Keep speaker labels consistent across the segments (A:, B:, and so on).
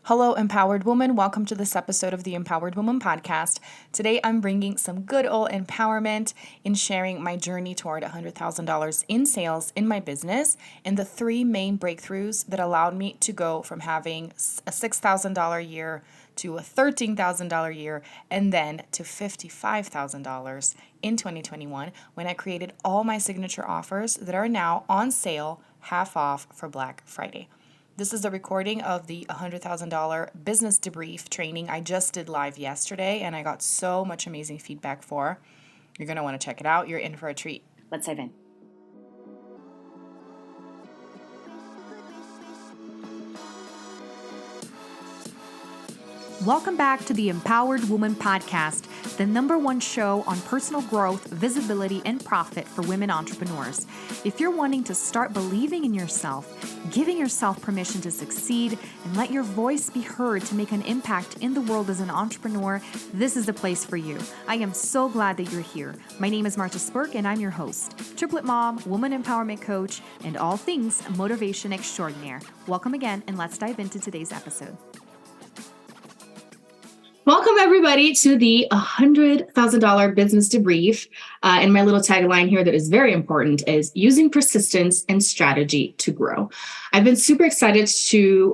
A: Hello, Empowered Woman. Welcome to this episode of the Empowered Woman podcast. Today, I'm bringing some good old empowerment in sharing my journey toward $100,000 in sales in my business and the three main breakthroughs that allowed me to go from having a $6,000 a year to a $13,000 a year and then to $55,000 in 2021 when I created all my signature offers that are now on sale half off for Black Friday. This is a recording of the $100,000 business debrief training I just did live yesterday, and I got so much amazing feedback for. You're going to want to check it out. You're in for a treat. Let's dive in.
B: Welcome back to the Empowered Woman podcast, the #1 show on personal growth, visibility, and profit for women entrepreneurs. If you're wanting to start believing in yourself, giving yourself permission to succeed, and let your voice be heard to make an impact in the world as an entrepreneur, this is the place for you. I am so glad that you're here. My name is Marta Spurk, and I'm your host, triplet mom, woman empowerment coach, and all things motivation extraordinaire. Welcome again, and let's dive into today's episode.
C: Welcome, everybody, to the $100,000 business debrief. And my little tagline here that is very important is using persistence and strategy to grow. I've been super excited to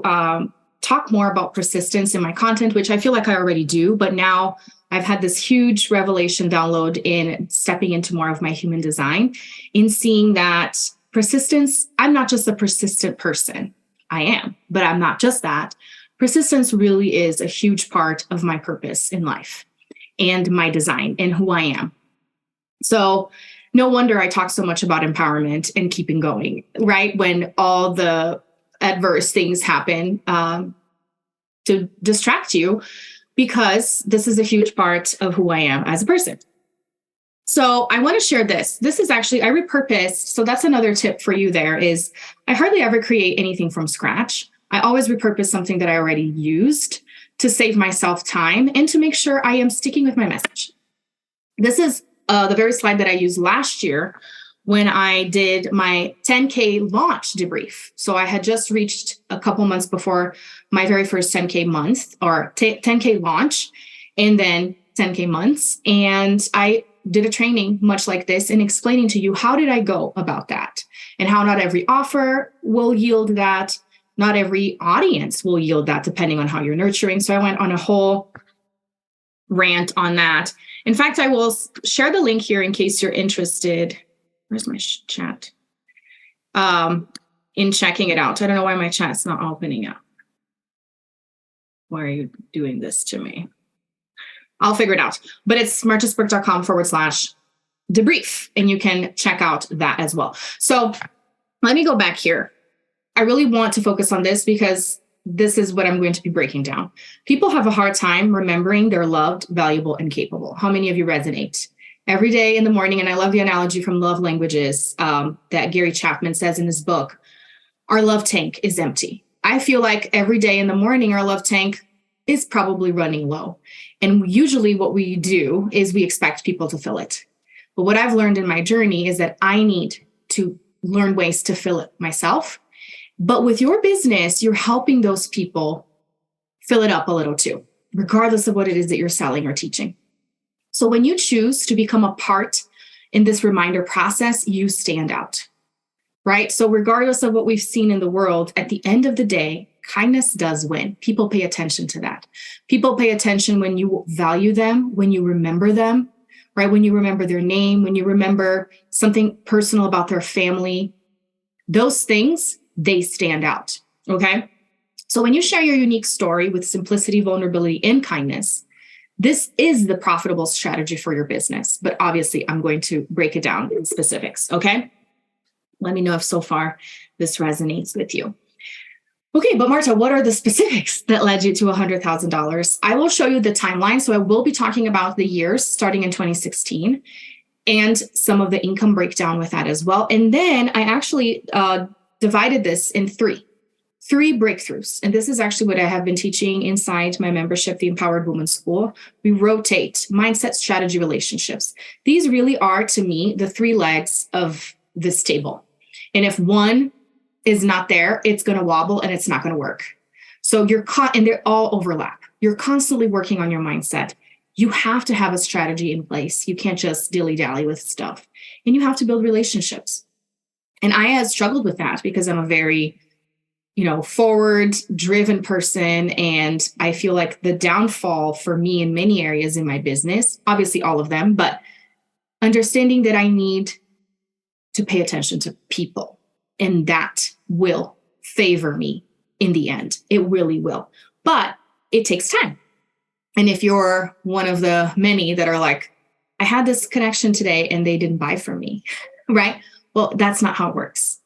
C: talk more about persistence in my content, which I feel like I already do. But now I've had this huge revelation download in stepping into more of my human design, in seeing that persistence, I'm not just a persistent person. I am, but I'm not just that. Persistence really is a huge part of my purpose in life and my design and who I am. So no wonder I talk so much about empowerment and keeping going, right? When all the adverse things happen to distract you, because this is a huge part of who I am as a person. So I want to share this. This is actually, I repurposed. So that's another tip for you there is I hardly ever create anything from scratch. I always repurpose something that I already used to save myself time and to make sure I am sticking with my message. This is the very slide that I used last year when I did my 10K launch debrief. So I had just reached a couple months before my very first 10K month or 10K launch and then 10K months. And I did a training much like this in explaining to you how did I go about that and how not every offer will yield that. Not every audience will yield that depending on how you're nurturing. So I went on a whole rant on that. In fact, I will share the link here in case you're interested. Where's my chat? In checking it out. I don't know why my chat's not opening up. Why are you doing this to me? I'll figure it out. But it's martasburk.com/debrief. And you can check out that as well. So let me go back here. I really want to focus on this because this is what I'm going to be breaking down. People have a hard time remembering they're loved, valuable, and capable. How many of you resonate? Every day in the morning, and I love the analogy from Love Languages that Gary Chapman says in his book, our love tank is empty. I feel like every day in the morning, our love tank is probably running low. And usually what we do is we expect people to fill it. But what I've learned in my journey is that I need to learn ways to fill it myself. But with your business, you're helping those people fill it up a little too, regardless of what it is that you're selling or teaching. So when you choose to become a part in this reminder process, you stand out, right? So regardless of what we've seen in the world, at the end of the day, kindness does win. People pay attention to that. People pay attention when you value them, when you remember them, right? When you remember their name, when you remember something personal about their family, those things, they stand out, okay? So when you share your unique story with simplicity, vulnerability, and kindness, this is the profitable strategy for your business. But obviously, I'm going to break it down in specifics, okay? Let me know if so far this resonates with you. Okay, but Marta, what are the specifics that led you to $100,000? I will show you the timeline. So I will be talking about the years starting in 2016 and some of the income breakdown with that as well. And then I actually divided this in three breakthroughs. And this is actually what I have been teaching inside my membership, the Empowered Woman School. We rotate mindset, strategy, relationships. These really are, to me, the three legs of this table. And if one is not there, it's going to wobble and it's not going to work. So and they're all overlap. You're constantly working on your mindset. You have to have a strategy in place. You can't just dilly-dally with stuff. And you have to build relationships. And I have struggled with that because I'm a very, forward driven person. And I feel like the downfall for me in many areas in my business, obviously all of them, but understanding that I need to pay attention to people, and that will favor me in the end. It really will, but it takes time. And if you're one of the many that are like, I had this connection today and they didn't buy from me, right? Well, that's not how it works.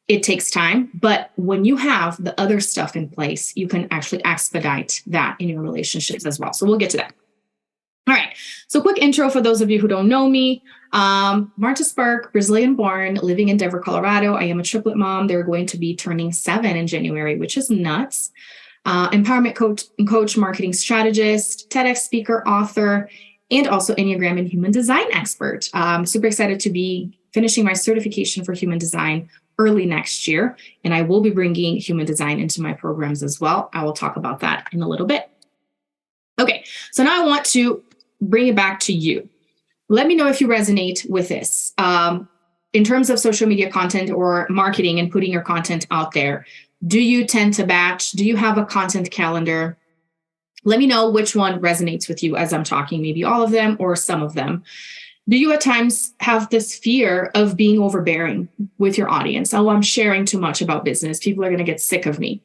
C: It takes time, but when you have the other stuff in place, you can actually expedite that in your relationships as well. So we'll get to that. All right. So quick intro for those of you who don't know me. Marta Spark, Brazilian born, living in Denver, Colorado. I am a triplet mom. They're going to be turning 7 in January, which is nuts. Empowerment coach, marketing strategist, TEDx speaker, author, and also Enneagram and human design expert. I'm super excited to be finishing my certification for human design early next year. And I will be bringing human design into my programs as well. I will talk about that in a little bit. Okay, so now I want to bring it back to you. Let me know if you resonate with this. In terms of social media content or marketing and putting your content out there, do you tend to batch? Do you have a content calendar? Let me know which one resonates with you as I'm talking, maybe all of them or some of them. Do you at times have this fear of being overbearing with your audience? Oh, I'm sharing too much about business. People are going to get sick of me.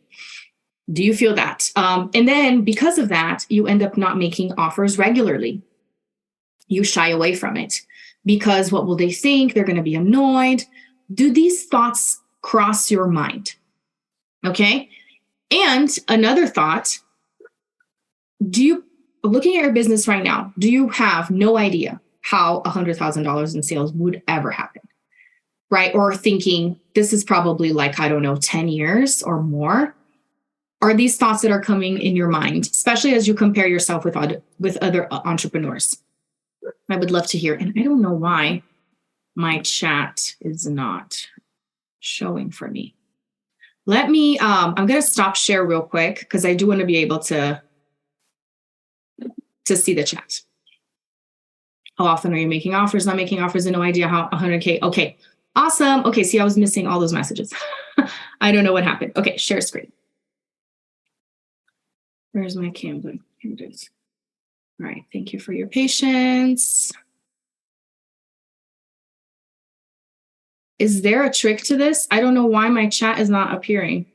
C: Do you feel that? And then because of that, you end up not making offers regularly. You shy away from it because what will they think? They're going to be annoyed. Do these thoughts cross your mind? Okay. And another thought, looking at your business right now, do you have no idea how $100,000 in sales would ever happen? Right? Or thinking this is probably 10 years or more. Are these thoughts that are coming in your mind, especially as you compare yourself with other entrepreneurs? I would love to hear. And I don't know why my chat is not showing for me. Let me, I'm going to stop share real quick because I do want to be able to see the chat. How often are you making offers, not making offers, and no idea how 100K? Okay, awesome. Okay, see, I was missing all those messages. I don't know what happened. Okay, share screen. Where's my Canva? Here it is. All right, thank you for your patience. Is there a trick to this? I don't know why my chat is not appearing.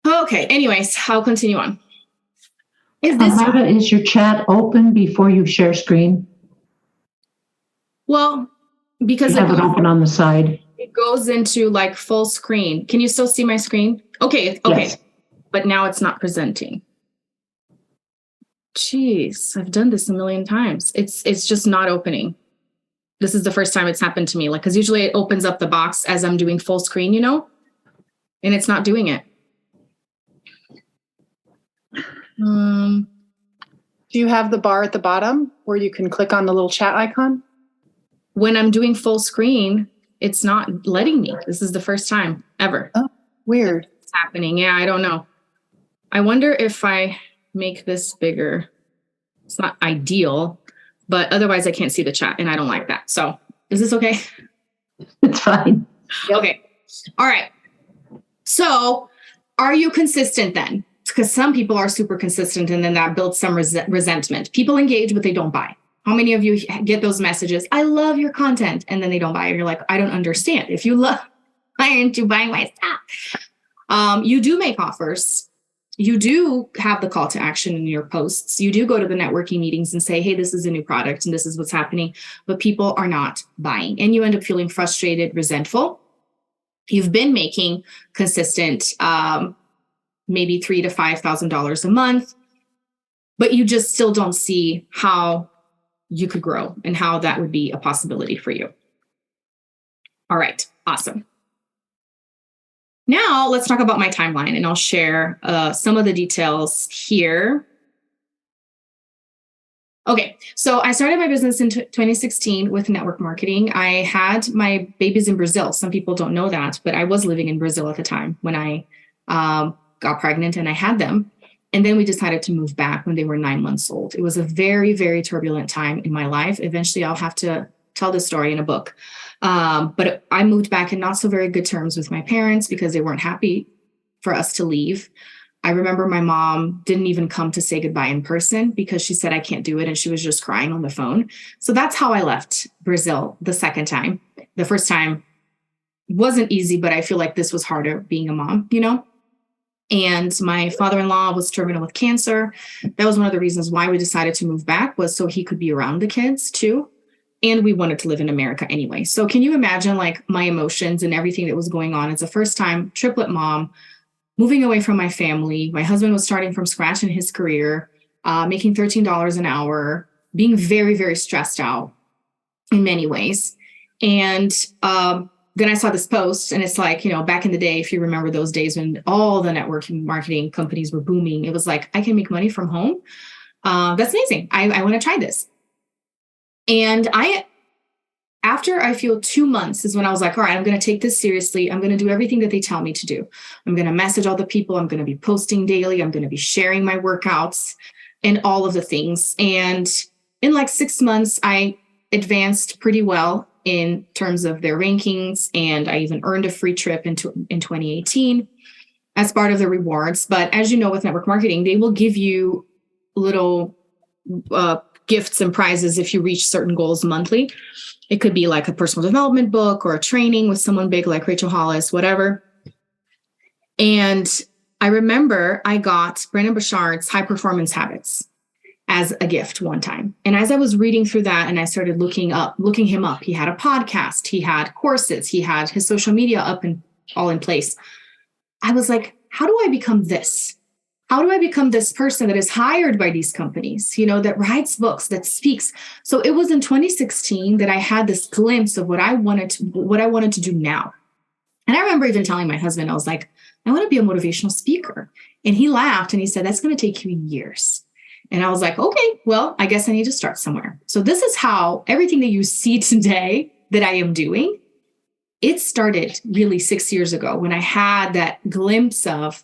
C: Okay, anyways, I'll continue on.
D: Is your chat open before you share screen?
C: Well, because
D: you have it open on the side.
C: It goes into full screen. Can you still see my screen? Okay.
D: Yes.
C: But now it's not presenting. Jeez, I've done this a million times. It's just not opening. This is the first time it's happened to me. Because usually it opens up the box as I'm doing full screen, and it's not doing it.
E: Do you have the bar at the bottom where you can click on the little chat icon?
C: When I'm doing full screen, it's not letting me. This is the first time ever.
E: Oh, weird.
C: It's happening. Yeah, I don't know. I wonder if I make this bigger. It's not ideal, but otherwise I can't see the chat and I don't like that. So is this okay?
D: It's fine.
C: Okay. All right. So are you consistent then? Because some people are super consistent and then that builds some resentment. People engage, but they don't buy. How many of you get those messages? I love your content. And then they don't buy. And you're like, I don't understand. If you love, why aren't you buying my stuff? You do make offers. You do have the call to action in your posts. You do go to the networking meetings and say, hey, this is a new product and this is what's happening. But people are not buying. And you end up feeling frustrated, resentful. You've been making consistent maybe $3,000 to $5,000 a month, but you just still don't see how you could grow and how that would be a possibility for you. All right, awesome. Now let's talk about my timeline and I'll share some of the details here. Okay, so I started my business in 2016 with network marketing. I had my babies in Brazil. Some people don't know that, but I was living in Brazil at the time when I got pregnant and I had them. And then we decided to move back when they were 9 months old. It was a very, very turbulent time in my life. Eventually, I'll have to tell this story in a book. But I moved back in not so very good terms with my parents because they weren't happy for us to leave. I remember my mom didn't even come to say goodbye in person because she said, I can't do it. And she was just crying on the phone. So that's how I left Brazil the second time. The first time wasn't easy, but I feel like this was harder being a mom, you know? And my father-in-law was terminal with cancer. That was one of the reasons why we decided to move back, was so he could be around the kids too. And we wanted to live in America anyway. So can you imagine like my emotions and everything that was going on as a first-time triplet mom, moving away from my family? My husband was starting from scratch in his career, making $13 an hour, being very, very stressed out in many ways. And then I saw this post, and it's like, you know, back in the day, if you remember those days when all the networking marketing companies were booming, it was like, I can make money from home. That's amazing. I want to try this. And after I feel 2 months is when I was like, all right, I'm going to take this seriously. I'm going to do everything that they tell me to do. I'm going to message all the people. I'm going to be posting daily. I'm going to be sharing my workouts and all of the things. And in like 6 months, I advanced pretty well in terms of their rankings. And I even earned a free trip in 2018 as part of the rewards. But as you know, with network marketing, they will give you little gifts and prizes if you reach certain goals monthly. It could be like a personal development book or a training with someone big like Rachel Hollis, whatever. And I remember I got Brendon Burchard's High Performance Habits as a gift one time. And as I was reading through that and I started looking him up, he had a podcast, he had courses, he had his social media up and all in place. I was like, how do I become this? How do I become this person that is hired by these companies, you know, that writes books, that speaks? So it was in 2016 that I had this glimpse of what I wanted to do now. And I remember even telling my husband, I was like, I want to be a motivational speaker. And he laughed and he said, that's going to take you years. And I was like, okay, well, I guess I need to start somewhere. So this is how everything that you see today that I am doing, it started really 6 years ago when I had that glimpse of,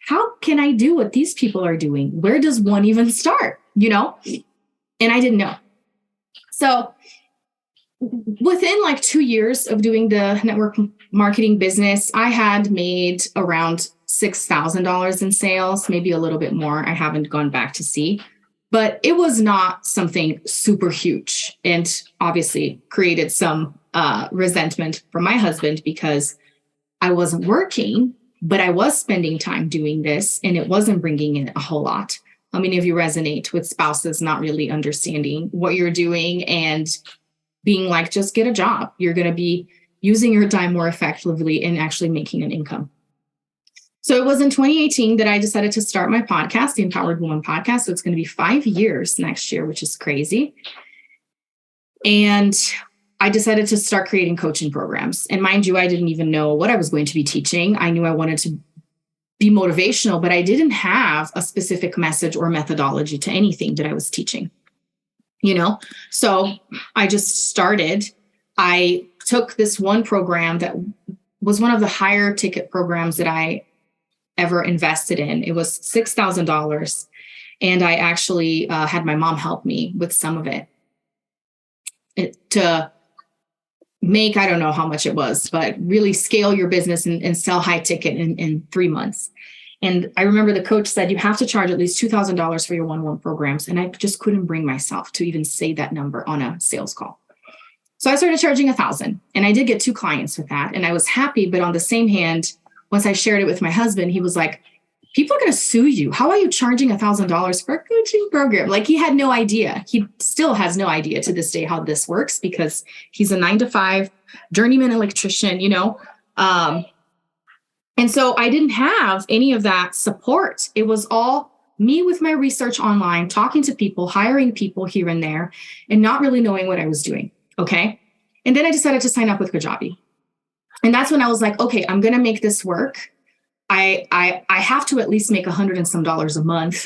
C: how can I do what these people are doing? Where does one even start? You know? And I didn't know. So within like 2 years of doing the network marketing business, I had made around $6,000 in sales, maybe a little bit more. I haven't gone back to see, but it was not something super huge, and obviously created some resentment from my husband because I wasn't working, but I was spending time doing this and it wasn't bringing in a whole lot. How many of you resonate with spouses not really understanding what you're doing and being like, just get a job? You're going to be using your time more effectively and actually making an income. So it was in 2018 that I decided to start my podcast, the Empowered Woman Podcast. So it's going to be 5 years next year, which is crazy. And I decided to start creating coaching programs. And mind you, I didn't even know what I was going to be teaching. I knew I wanted to be motivational, but I didn't have a specific message or methodology to anything that I was teaching, you know? So I just started. I took this one program that was one of the higher ticket programs that I ever invested in. It was $6,000. And I actually had my mom help me with some of it to make, I don't know how much it was, but really scale your business and sell high ticket in 3 months. And I remember the coach said, you have to charge at least $2,000 for your one-on-one programs. And I just couldn't bring myself to even say that number on a sales call. So I started charging $1,000, and I did get 2 clients with that. And I was happy. But on the same hand, once I shared it with my husband, he was like, people are going to sue you. How are you charging $1,000 for a coaching program? Like, he had no idea. He still has no idea to this day how this works because he's a 9-to-5 journeyman electrician, you know? And so I didn't have any of that support. It was all me with my research online, talking to people, hiring people here and there, and not really knowing what I was doing. Okay. And then I decided to sign up with Kajabi. And that's when I was like, okay, I'm going to make this work. I have to at least make $100 and some a month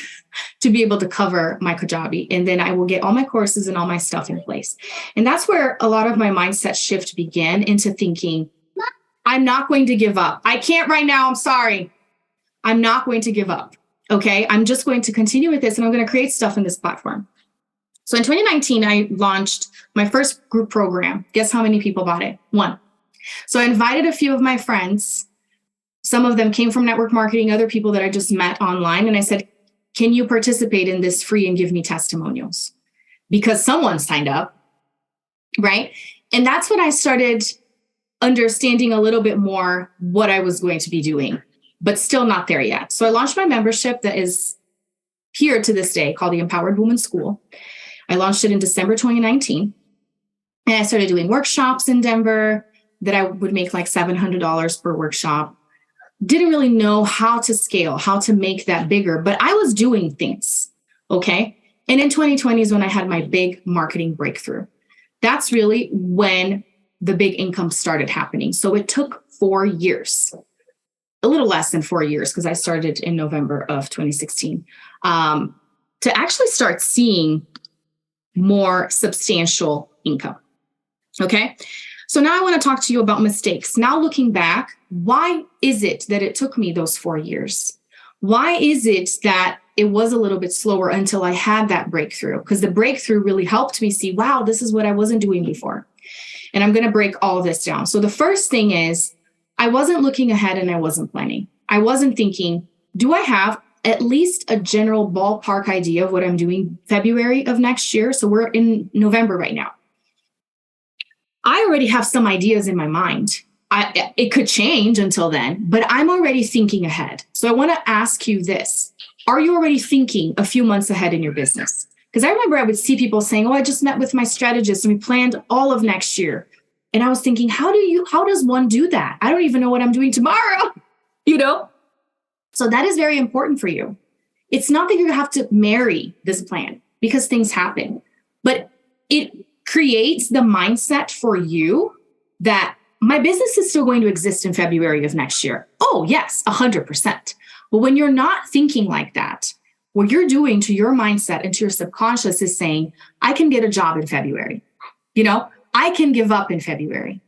C: to be able to cover my Kajabi. And then I will get all my courses and all my stuff in place. And that's where a lot of my mindset shift began into thinking, I'm not going to give up. I can't right now. I'm sorry. I'm not going to give up. Okay. I'm just going to continue with this and I'm going to create stuff in this platform. So in 2019, I launched my first group program. Guess how many people bought it? 1. So I invited a few of my friends. Some of them came from network marketing, other people that I just met online. And I said, can you participate in this free and give me testimonials? Because someone signed up, right? And that's when I started understanding a little bit more what I was going to be doing, but still not there yet. So I launched my membership that is here to this day called the Empowered Woman School. I launched it in December 2019. And I started doing workshops in Denver that I would make like $700 per workshop. Didn't really know how to scale, how to make that bigger, but I was doing things. Okay. And in 2020 is when I had my big marketing breakthrough. That's really when the big income started happening. So it took 4 years, a little less than 4 years, because I started in November of 2016, to actually start seeing more substantial income. Okay. So now I want to talk to you about mistakes. Now looking back, why is it that it took me those 4 years? Why is it that it was a little bit slower until I had that breakthrough? Because the breakthrough really helped me see, wow, this is what I wasn't doing before. And I'm going to break all of this down. So the first thing is I wasn't looking ahead and I wasn't planning. I wasn't thinking, do I have at least a general ballpark idea of what I'm doing February of next year? So we're in November right now. I already have some ideas in my mind. It could change until then, but I'm already thinking ahead. So I want to ask you this. Are you already thinking a few months ahead in your business? Because I remember I would see people saying, oh, I just met with my strategist and we planned all of next year. And I was thinking, how does one do that? I don't even know what I'm doing tomorrow, you know? So that is very important for you. It's not that you have to marry this plan because things happen, but it creates the mindset for you that my business is still going to exist in February of next year. Oh, yes, 100%. But when you're not thinking like that, what you're doing to your mindset and to your subconscious is saying, I can get a job in February. You know, I can give up in February.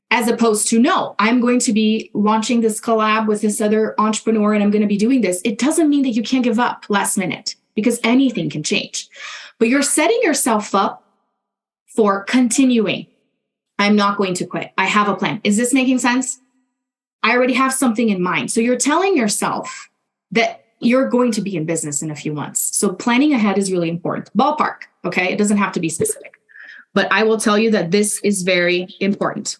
C: As opposed to, no, I'm going to be launching this collab with this other entrepreneur and I'm going to be doing this. It doesn't mean that you can't give up last minute because anything can change. But you're setting yourself up for continuing. I'm not going to quit. I have a plan. Is this making sense? I already have something in mind. So you're telling yourself that you're going to be in business in a few months. So planning ahead is really important. Ballpark, okay? It doesn't have to be specific. But I will tell you that this is very important.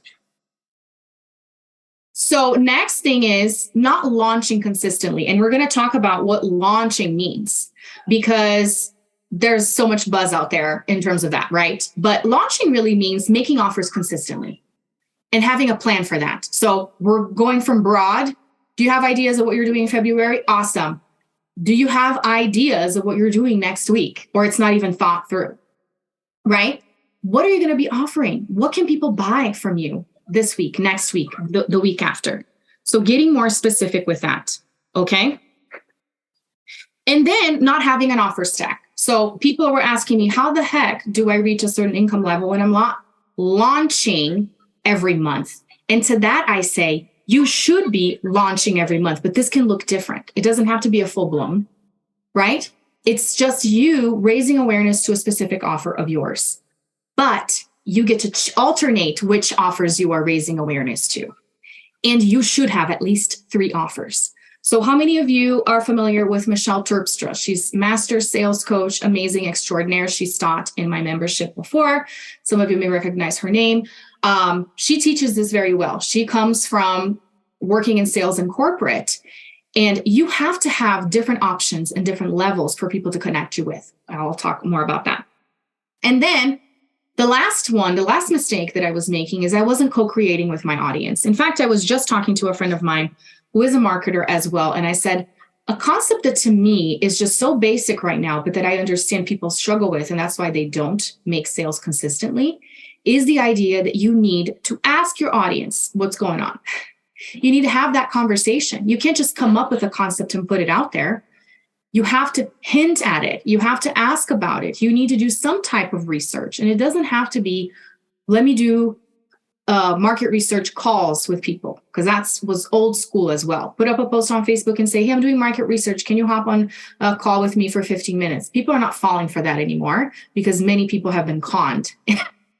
C: So next thing is not launching consistently. And we're going to talk about what launching means because there's so much buzz out there in terms of that, right? But launching really means making offers consistently and having a plan for that. So we're going from broad. Do you have ideas of what you're doing in February? Awesome. Do you have ideas of what you're doing next week? Or it's not even thought through, right? What are you going to be offering? What can people buy from you this week, next week, the week after? So getting more specific with that, okay? And then not having an offer stack. So people were asking me, how the heck do I reach a certain income level when I'm not launching every month? And to that, I say, you should be launching every month, but this can look different. It doesn't have to be a full blown, right? It's just you raising awareness to a specific offer of yours. But you get to alternate which offers you are raising awareness to. And you should have at least 3 offers. So how many of you are familiar with Michelle Terpstra? She's master sales coach, amazing extraordinaire. She's taught in my membership before. Some of you may recognize her name. She teaches this very well. She comes from working in sales and corporate. And you have to have different options and different levels for people to connect you with. I'll talk more about that. And then the last mistake that I was making is I wasn't co-creating with my audience. In fact, I was just talking to a friend of mine who is a marketer as well. And I said, a concept that to me is just so basic right now, but that I understand people struggle with, and that's why they don't make sales consistently, is the idea that you need to ask your audience what's going on. You need to have that conversation. You can't just come up with a concept and put it out there. You have to hint at it. You have to ask about it. You need to do some type of research. And it doesn't have to be, let me do market research calls with people, because was old school as well. Put up a post on Facebook and say, hey, I'm doing market research. Can you hop on a call with me for 15 minutes? People are not falling for that anymore because many people have been conned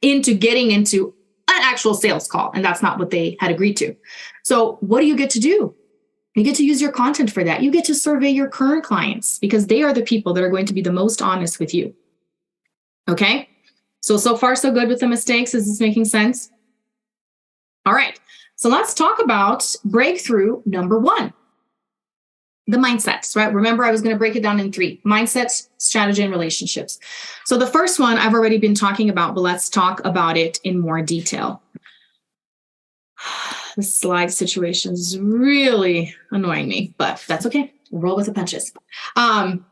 C: into getting into an actual sales call. And that's not what they had agreed to. So what do you get to do? You get to use your content for that. You get to survey your current clients because they are the people that are going to be the most honest with you. Okay. So far, so good with the mistakes. Is this making sense? All right. So let's talk about breakthrough number 1. The mindsets, right? Remember, I was going to break it down in 3: mindsets, strategy, and relationships. So the first one I've already been talking about, but let's talk about it in more detail. The slide situation is really annoying me, but that's okay. We'll roll with the punches. You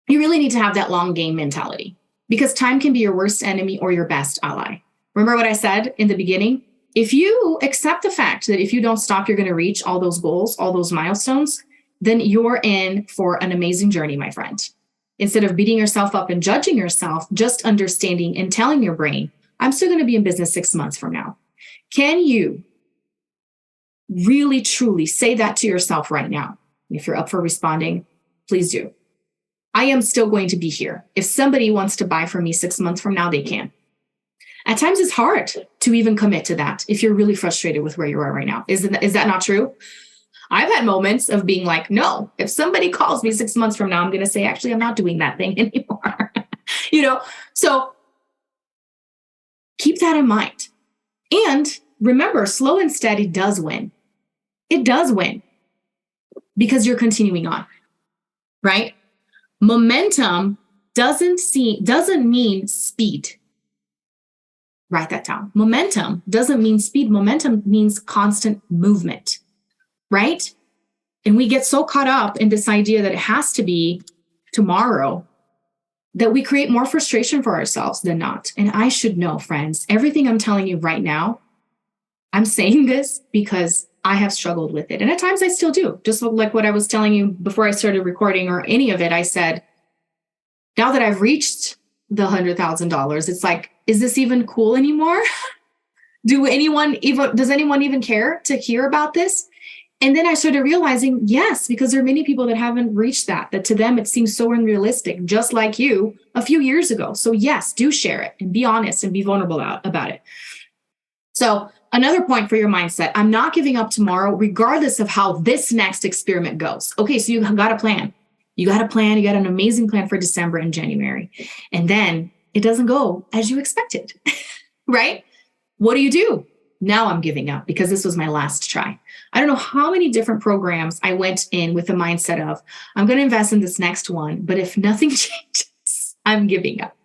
C: really need to have that long game mentality because time can be your worst enemy or your best ally. Remember what I said in the beginning? If you accept the fact that if you don't stop, you're going to reach all those goals, all those milestones, then you're in for an amazing journey, my friend. Instead of beating yourself up and judging yourself, just understanding and telling your brain, I'm still going to be in business 6 months from now. Can you really, truly say that to yourself right now? If you're up for responding, please do. I am still going to be here. If somebody wants to buy from me 6 months from now, they can. At times it's hard to even commit to that if you're really frustrated with where you are right now. Is that not true? I've had moments of being like, no, if somebody calls me 6 months from now, I'm going to say, actually, I'm not doing that thing anymore. So keep that in mind. And remember, slow and steady does win. It does win because you're continuing on, right? Momentum doesn't mean speed. Write that down. Momentum doesn't mean speed. Momentum means constant movement, right? And we get so caught up in this idea that it has to be tomorrow that we create more frustration for ourselves than not. And I should know, friends, everything I'm telling you right now, I'm saying this because I have struggled with it. And at times I still do. Just like what I was telling you before I started recording or any of it, I said, now that I've reached the $100,000, it's like, is this even cool anymore? Does anyone even care to hear about this? And then I started realizing, yes, because there are many people that haven't reached that to them, it seems so unrealistic, just like you a few years ago. So yes, do share it and be honest and be vulnerable about it. So another point for your mindset, I'm not giving up tomorrow, regardless of how this next experiment goes. Okay, so you've got a plan. You got an amazing plan for December and January. And then it doesn't go as you expected, right? What do? Now I'm giving up because this was my last try. I don't know how many different programs I went in with the mindset of, I'm going to invest in this next one, but if nothing changes, I'm giving up.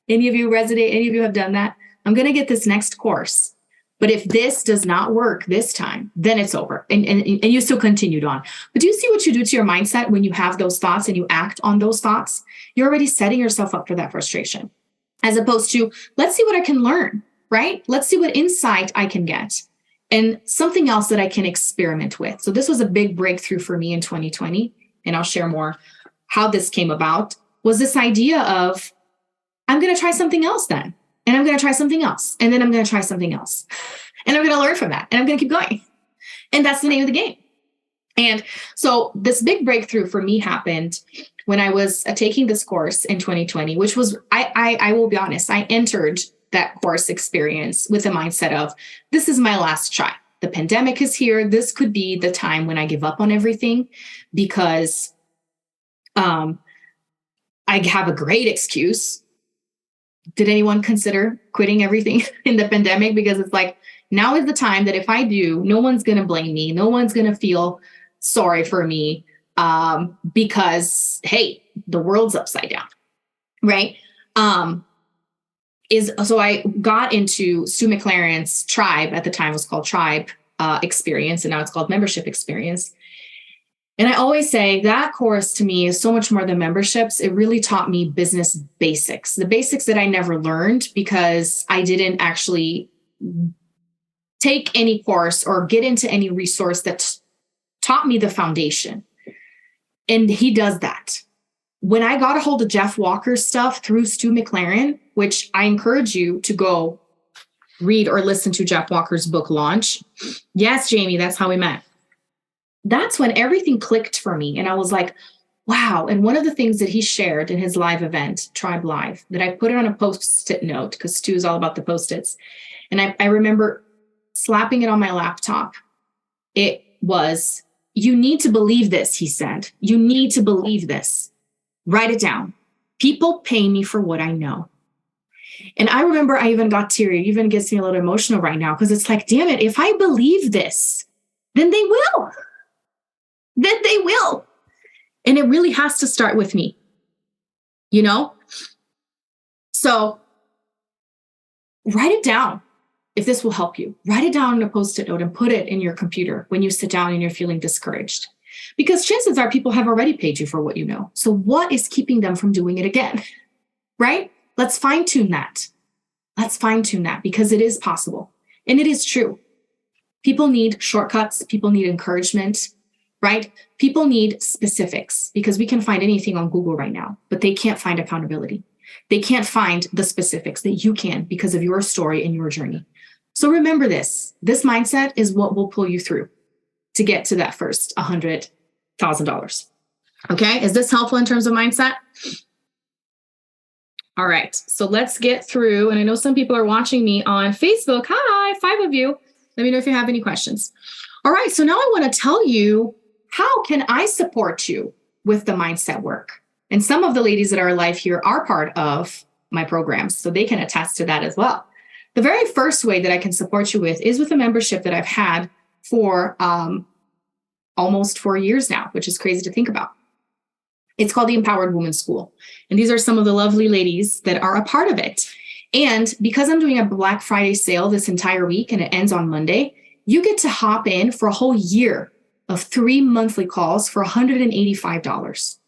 C: Any of you resonate? Any of you have done that? I'm going to get this next course, but if this does not work this time, then it's over. And you still continued on. But do you see what you do to your mindset when you have those thoughts and you act on those thoughts? You're already setting yourself up for that frustration, as opposed to, let's see what I can learn, right? Let's see what insight I can get and something else that I can experiment with. So this was a big breakthrough for me in 2020. And I'll share more how this came about, was this idea of, I'm going to try something else then. And I'm going to try something else. And then I'm going to try something else. And I'm going to learn from that. And I'm going to keep going. And that's the name of the game. And so this big breakthrough for me happened when I was taking this course in 2020, which was, I will be honest, I entered that course experience with the mindset of, this is my last try. The pandemic is here. This could be the time when I give up on everything because I have a great excuse. Did anyone consider quitting everything in the pandemic? Because it's like, now is the time that if I do, no one's going to blame me. No one's going to feel sorry for me because, hey, the world's upside down, right? So I got into Stu McLaren's Tribe. At the time it was called Tribe Experience, and now it's called Membership Experience. And I always say that course to me is so much more than memberships. It really taught me business basics, the basics that I never learned because I didn't actually take any course or get into any resource that taught me the foundation. And he does that. When I got a hold of Jeff Walker's stuff through Stu McLaren, which I encourage you to go read or listen to Jeff Walker's book launch. Yes, Jamie, that's how we met. That's when everything clicked for me. And I was like, wow. And one of the things that he shared in his live event, Tribe Live, that I put it on a Post-it note, because Stu is all about the Post-its. And I remember slapping it on my laptop. It was, you need to believe this, he said. You need to believe this. Write it down. People pay me for what I know. And I remember I even got teary. It even gets me a little emotional right now, because it's like, damn it, if I believe this, then they will. Then they will. And it really has to start with me, you know? So write it down. If this will help you, write it down on a Post-it note and put it in your computer when you sit down and you're feeling discouraged. Because chances are people have already paid you for what you know. So what is keeping them from doing it again? Right? Let's fine tune that. Let's fine tune that, because it is possible. And it is true. People need shortcuts. People need encouragement, right? People need specifics, because we can find anything on Google right now, but they can't find accountability. They can't find the specifics that you can, because of your story and your journey. So remember this mindset is what will pull you through to get to that first $100,000. Okay. Is this helpful in terms of mindset? All right. So let's get through. And I know some people are watching me on Facebook. Hi, 5 of you. Let me know if you have any questions. All right. So now I want to tell you, how can I support you with the mindset work? And some of the ladies that are live here are part of my programs, so they can attest to that as well. The very first way that I can support you with is with a membership that I've had for almost 4 years now, which is crazy to think about. It's called the Empowered Woman School. And these are some of the lovely ladies that are a part of it. And because I'm doing a Black Friday sale this entire week and it ends on Monday, you get to hop in for a whole year of 3 monthly calls for $185.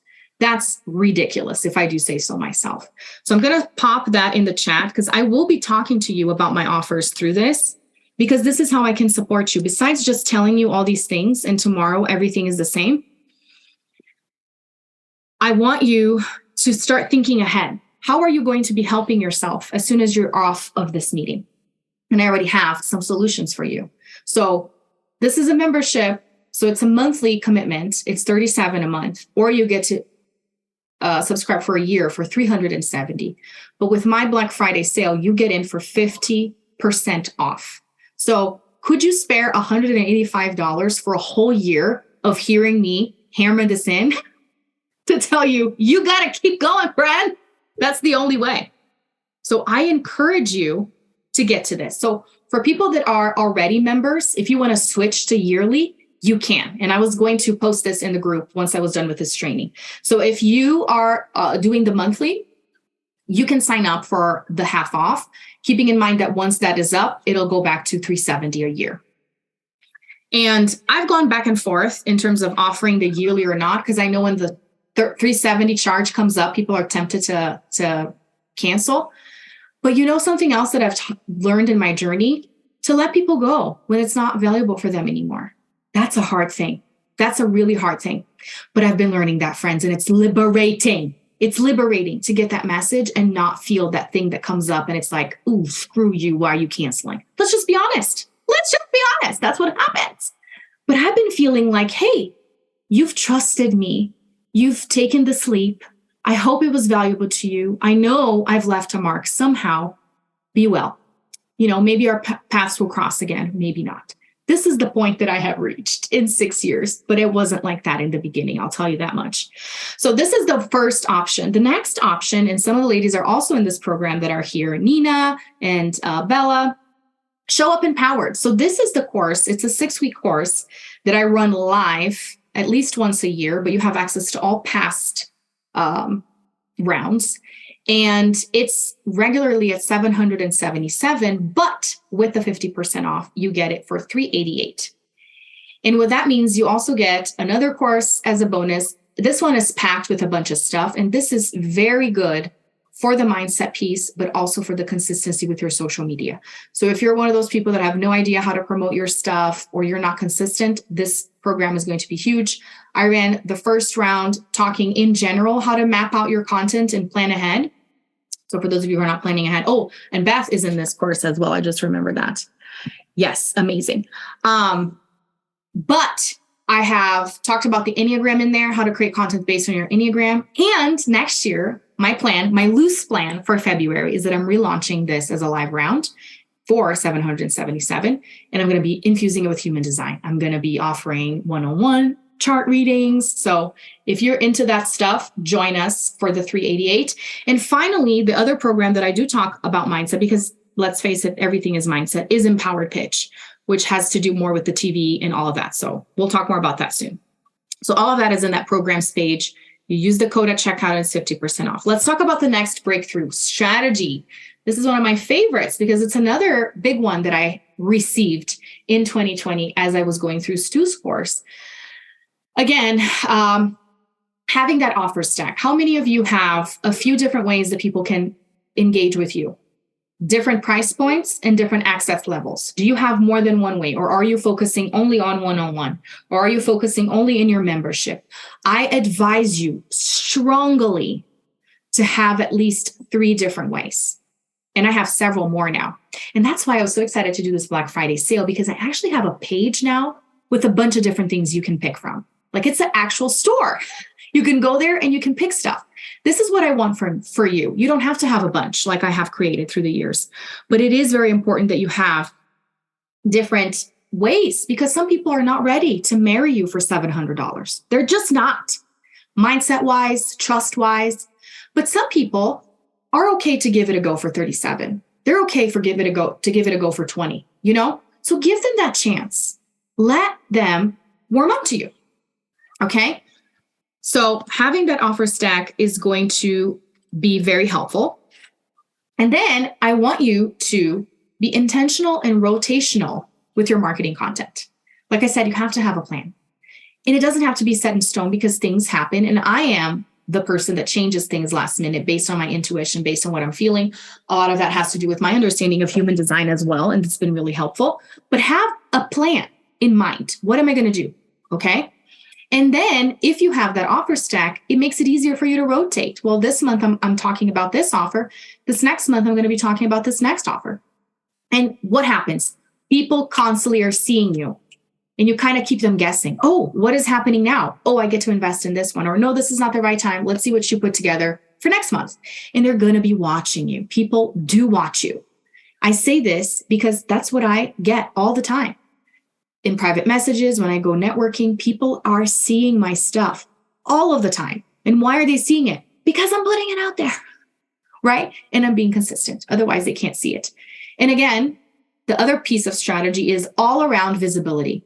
C: That's ridiculous, if I do say so myself. So I'm going to pop that in the chat, because I will be talking to you about my offers through this, because this is how I can support you. Besides just telling you all these things and tomorrow everything is the same, I want you to start thinking ahead. How are you going to be helping yourself as soon as you're off of this meeting? And I already have some solutions for you. So this is a membership. So it's a monthly commitment. It's $37 a month, or you get to subscribe for a year for $370. But with my Black Friday sale, you get in for 50% off. So could you spare $185 for a whole year of hearing me hammer this in to tell you, you got to keep going, friend? That's the only way. So I encourage you to get to this. So for people that are already members, if you want to switch to yearly, you can. And I was going to post this in the group once I was done with this training. So if you are doing the monthly, you can sign up for the half off, keeping in mind that once that is up, it'll go back to $370 a year. And I've gone back and forth in terms of offering the yearly or not, because I know when the $370 charge comes up, people are tempted to cancel. But you know something else that I've learned in my journey? To let people go when it's not valuable for them anymore. That's a hard thing. That's a really hard thing. But I've been learning that, friends, and it's liberating. It's liberating to get that message and not feel that thing that comes up and it's like, ooh, screw you. Why are you canceling? Let's just be honest. That's what happens. But I've been feeling like, hey, you've trusted me. You've taken the sleep. I hope it was valuable to you. I know I've left a mark somehow. Be well. You know, maybe our paths will cross again. Maybe not. This is the point that I have reached in 6 years, but it wasn't like that in the beginning. I'll tell you that much. So this is the first option. The next option, and some of the ladies are also in this program that are here, Nina and Bella, Show Up Empowered. So this is the course. It's a 6-week course that I run live at least once a year, but you have access to all past rounds. And it's regularly at $777, but with the 50% off, you get it for $388. And what that means, you also get another course as a bonus. This one is packed with a bunch of stuff, and this is very good for the mindset piece, but also for the consistency with your social media. So if you're one of those people that have no idea how to promote your stuff, or you're not consistent, this program is going to be huge. I ran the first round talking in general how to map out your content and plan ahead. So for those of you who are not planning ahead, oh, and Beth is in this course as well. I just remembered that. Yes, amazing. But I have talked about the Enneagram in there, how to create content based on your Enneagram. And next year, my loose plan for February is that I'm relaunching this as a live round for 777. And I'm going to be infusing it with human design. I'm going to be offering one-on-one chart readings. So if you're into that stuff, join us for the 388. And finally, the other program that I do talk about mindset, because let's face it, everything is mindset, is Empowered Pitch, which has to do more with the TV and all of that. So we'll talk more about that soon. So all of that is in that programs page. You use the code at checkout and it's 50% off. Let's talk about the next breakthrough strategy. This is one of my favorites because it's another big one that I received in 2020 as I was going through Stu's course. Again, having that offer stack. How many of you have a few different ways that people can engage with you? Different price points and different access levels. Do you have more than one way, or are you focusing only on one-on-one, or are you focusing only in your membership? I advise you strongly to have at least 3 different ways. And I have several more now. And that's why I was so excited to do this Black Friday sale, because I actually have a page now with a bunch of different things you can pick from. Like it's an actual store. You can go there and you can pick stuff. This is what I want for you. You don't have to have a bunch like I have created through the years, but it is very important that you have different ways, because some people are not ready to marry you for $700. They're just not, mindset wise, trust wise. But some people are okay to give it a go for 37. They're okay to give it a go for 20, So give them that chance. Let them warm up to you. Okay. So having that offer stack is going to be very helpful. And then I want you to be intentional and rotational with your marketing content. Like I said, you have to have a plan. And it doesn't have to be set in stone because things happen. And I am the person that changes things last minute based on my intuition, based on what I'm feeling. A lot of that has to do with my understanding of human design as well. And it's been really helpful. But have a plan in mind. What am I going to do? Okay. And then if you have that offer stack, it makes it easier for you to rotate. Well, this month I'm talking about this offer. This next month, I'm going to be talking about this next offer. And what happens? People constantly are seeing you and you kind of keep them guessing. Oh, what is happening now? Oh, I get to invest in this one. Or no, this is not the right time. Let's see what you put together for next month. And they're going to be watching you. People do watch you. I say this because that's what I get all the time. In private messages, when I go networking, people are seeing my stuff all of the time. And why are they seeing it? Because I'm putting it out there, right? And I'm being consistent. Otherwise, they can't see it. And again, the other piece of strategy is all around visibility.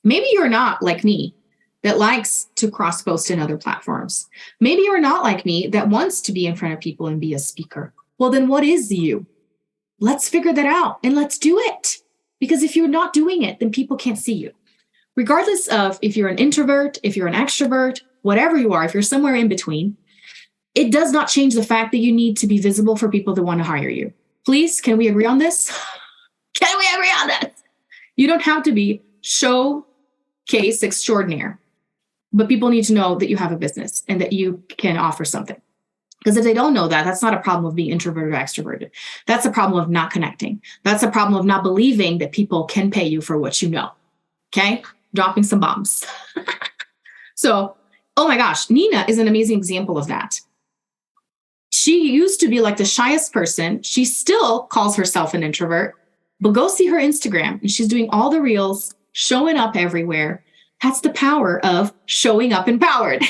C: Maybe you're not like me that likes to cross-post in other platforms. Maybe you're not like me that wants to be in front of people and be a speaker. Well, then what is you? Let's figure that out and let's do it. Because if you're not doing it, then people can't see you. Regardless of if you're an introvert, if you're an extrovert, whatever you are, if you're somewhere in between, it does not change the fact that you need to be visible for people that want to hire you. Please, can we agree on this? Can we agree on this? You don't have to be showcase extraordinaire, but people need to know that you have a business and that you can offer something. Because if they don't know that, that's not a problem of being introverted or extroverted. That's a problem of not connecting. That's a problem of not believing that people can pay you for what you know. Okay? Dropping some bombs. So, oh my gosh, Nina is an amazing example of that. She used to be like the shyest person. She still calls herself an introvert, but go see her Instagram and she's doing all the reels, showing up everywhere. That's the power of showing up empowered.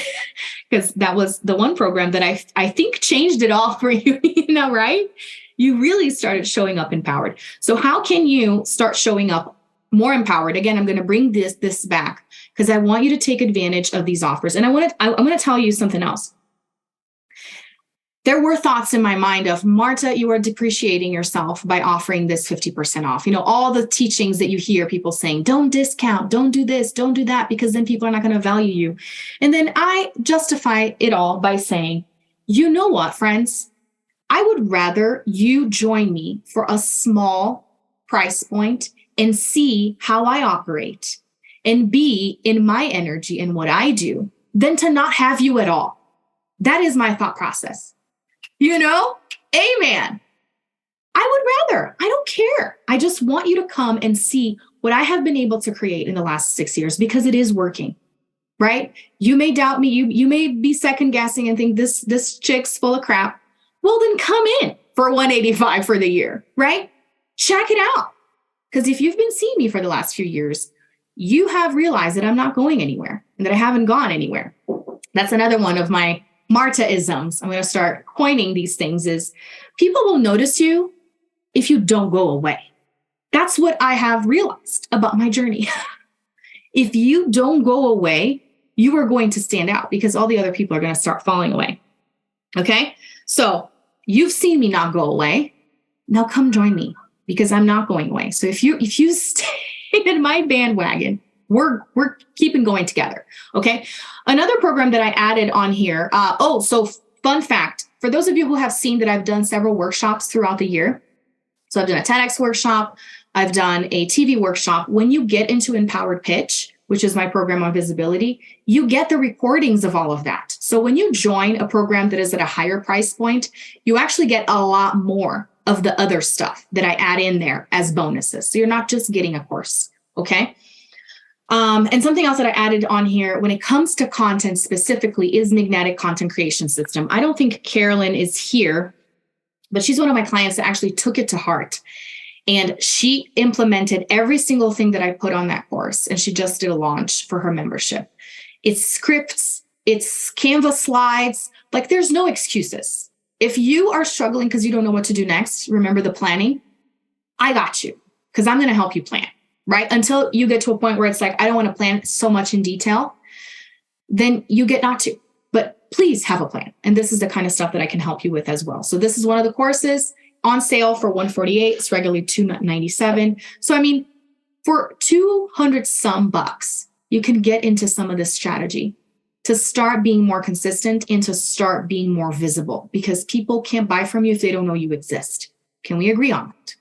C: Because that was the one program that I think changed it all for you, right? You really started showing up empowered. So how can you start showing up more empowered? Again, I'm going to bring this back because I want you to take advantage of these offers. And I'm going to tell you something else. There were thoughts in my mind of, Marta, you are depreciating yourself by offering this 50% off. All the teachings that you hear people saying, don't discount, don't do this, don't do that, because then people are not going to value you. And then I justify it all by saying, you know what, friends? I would rather you join me for a small price point and see how I operate and be in my energy and what I do than to not have you at all. That is my thought process. Amen. I would rather. I don't care. I just want you to come and see what I have been able to create in the last 6 years because it is working, right? You may doubt me. You may be second guessing and think this chick's full of crap. Well, then come in for 185 for the year, right? Check it out. Because if you've been seeing me for the last few years, you have realized that I'm not going anywhere and that I haven't gone anywhere. That's another one of my Marta-isms. I'm going to start coining these things is people will notice you if you don't go away. That's what I have realized about my journey. If you don't go away, you are going to stand out because all the other people are going to start falling away. Okay. So you've seen me not go away. Now come join me because I'm not going away. So if you stay in my bandwagon, we're keeping going together. Okay. Another program that I added on here. So fun fact for those of you who have seen that I've done several workshops throughout the year. So I've done a TEDx workshop. I've done a TV workshop. When you get into Empowered Pitch, which is my program on visibility, you get the recordings of all of that. So when you join a program that is at a higher price point, you actually get a lot more of the other stuff that I add in there as bonuses. So you're not just getting a course, okay? And something else that I added on here when it comes to content specifically is magnetic content creation system. I don't think Carolyn is here, but she's one of my clients that actually took it to heart. And she implemented every single thing that I put on that course. And she just did a launch for her membership. It's scripts, it's Canva slides, like there's no excuses. If you are struggling because you don't know what to do next, remember the planning. I got you because I'm going to help you plan, right? Until you get to a point where it's like, I don't want to plan so much in detail, then you get not to. But please have a plan. And this is the kind of stuff that I can help you with as well. So this is one of the courses on sale for $148. It's regularly $297. So, I mean, for 200 some bucks, you can get into some of this strategy to start being more consistent and to start being more visible because people can't buy from you if they don't know you exist. Can we agree on that?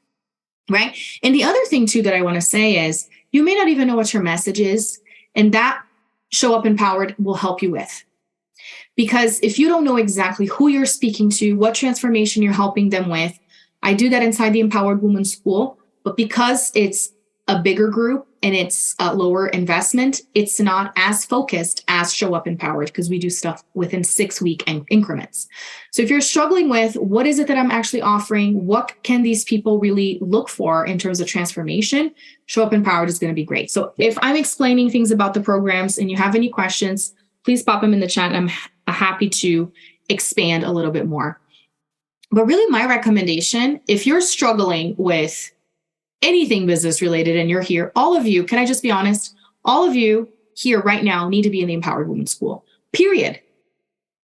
C: Right? And the other thing too that I want to say is you may not even know what your message is, and that Show Up Empowered will help you with. Because if you don't know exactly who you're speaking to, what transformation you're helping them with, I do that inside the Empowered Woman School, but because it's a bigger group and it's a lower investment, it's not as focused as Show Up Empowered because we do stuff within 6-week increments. So if you're struggling with what is it that I'm actually offering, what can these people really look for in terms of transformation, Show Up Empowered is going to be great. So if I'm explaining things about the programs and you have any questions, please pop them in the chat. I'm happy to expand a little bit more. But really my recommendation, if you're struggling with anything business related and you're here, all of you, can I just be honest? All of you here right now need to be in the Empowered Woman School, period.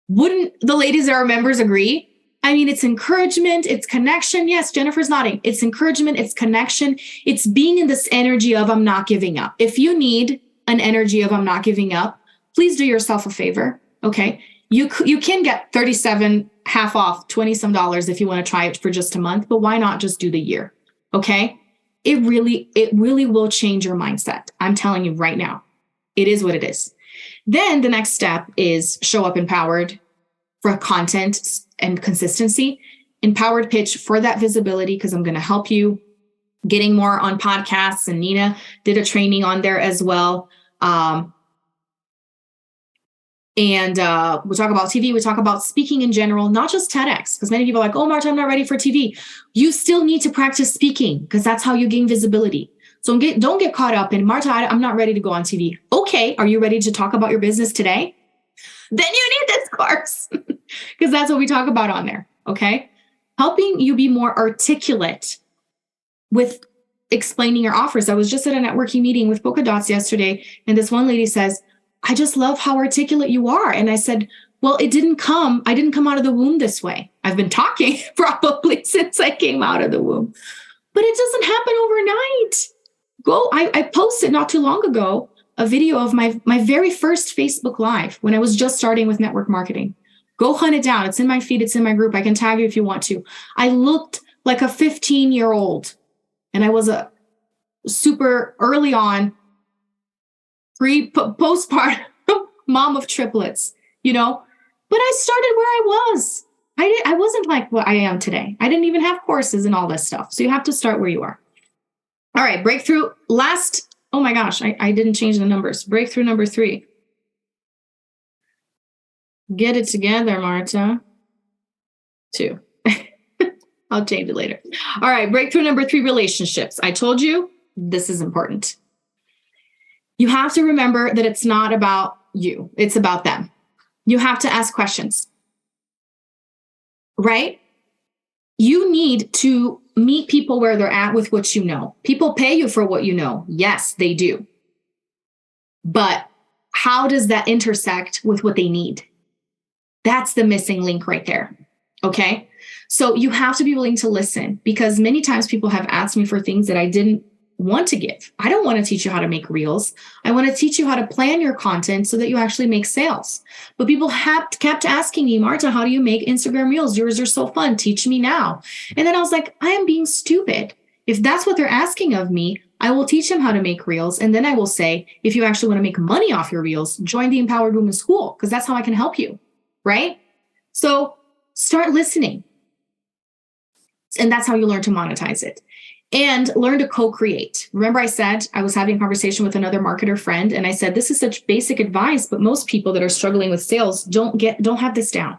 C: Wouldn't the ladies that are members agree? I mean, it's encouragement, it's connection. Yes, Jennifer's nodding. It's encouragement, it's connection. It's being in this energy of I'm not giving up. If you need an energy of I'm not giving up, please do yourself a favor, okay? You can get 37 half off, 20 some dollars if you want to try it for just a month, but why not just do the year, okay? It really will change your mindset. I'm telling you right now, it is what it is. Then the next step is Show Up Empowered for content and consistency, Empowered Pitch for that visibility, because I'm going to help you getting more on podcasts. And Nina did a training on there as well. And we talk about TV, we talk about speaking in general, not just TEDx, because many people are like, oh, Marta, I'm not ready for TV. You still need to practice speaking because that's how you gain visibility. So don't get caught up in, Marta, I'm not ready to go on TV. Okay, are you ready to talk about your business today? Then you need this course because that's what we talk about on there, okay? Helping you be more articulate with explaining your offers. I was just at a networking meeting with Polka Dots yesterday, and this one lady says, I just love how articulate you are. And I said, well, I didn't come out of the womb this way. I've been talking probably since I came out of the womb, but it doesn't happen overnight. I posted not too long ago a video of my very first Facebook Live when I was just starting with network marketing. Go hunt it down. It's in my feed. It's in my group. I can tag you if you want to. I looked like a 15-year-old, and I was a super early on postpartum mom of triplets, but I started where I was. I wasn't like what I am today. I didn't even have courses and all this stuff. So you have to start where you are. All right, breakthrough last. Oh my gosh, I didn't change the numbers. Breakthrough number 3. Get it together, Marta. 2. I'll change it later. All right, breakthrough number 3, relationships. I told you this is important. You have to remember that it's not about you. It's about them. You have to ask questions, right? You need to meet people where they're at with what you know. People pay you for what you know. Yes, they do. But how does that intersect with what they need? That's the missing link right there. Okay. So you have to be willing to listen, because many times people have asked me for things that I didn't want to give. I don't want to teach you how to make reels. I want to teach you how to plan your content so that you actually make sales. But people have kept asking me, Marta, how do you make Instagram reels? Yours are so fun. Teach me now. And then I was like, I am being stupid. If that's what they're asking of me, I will teach them how to make reels. And then I will say, if you actually want to make money off your reels, join the Empowered Woman School, because that's how I can help you. Right? So start listening. And that's how you learn to monetize it. And learn to co-create. Remember I said I was having a conversation with another marketer friend, and I said, this is such basic advice, but most people that are struggling with sales don't have this down.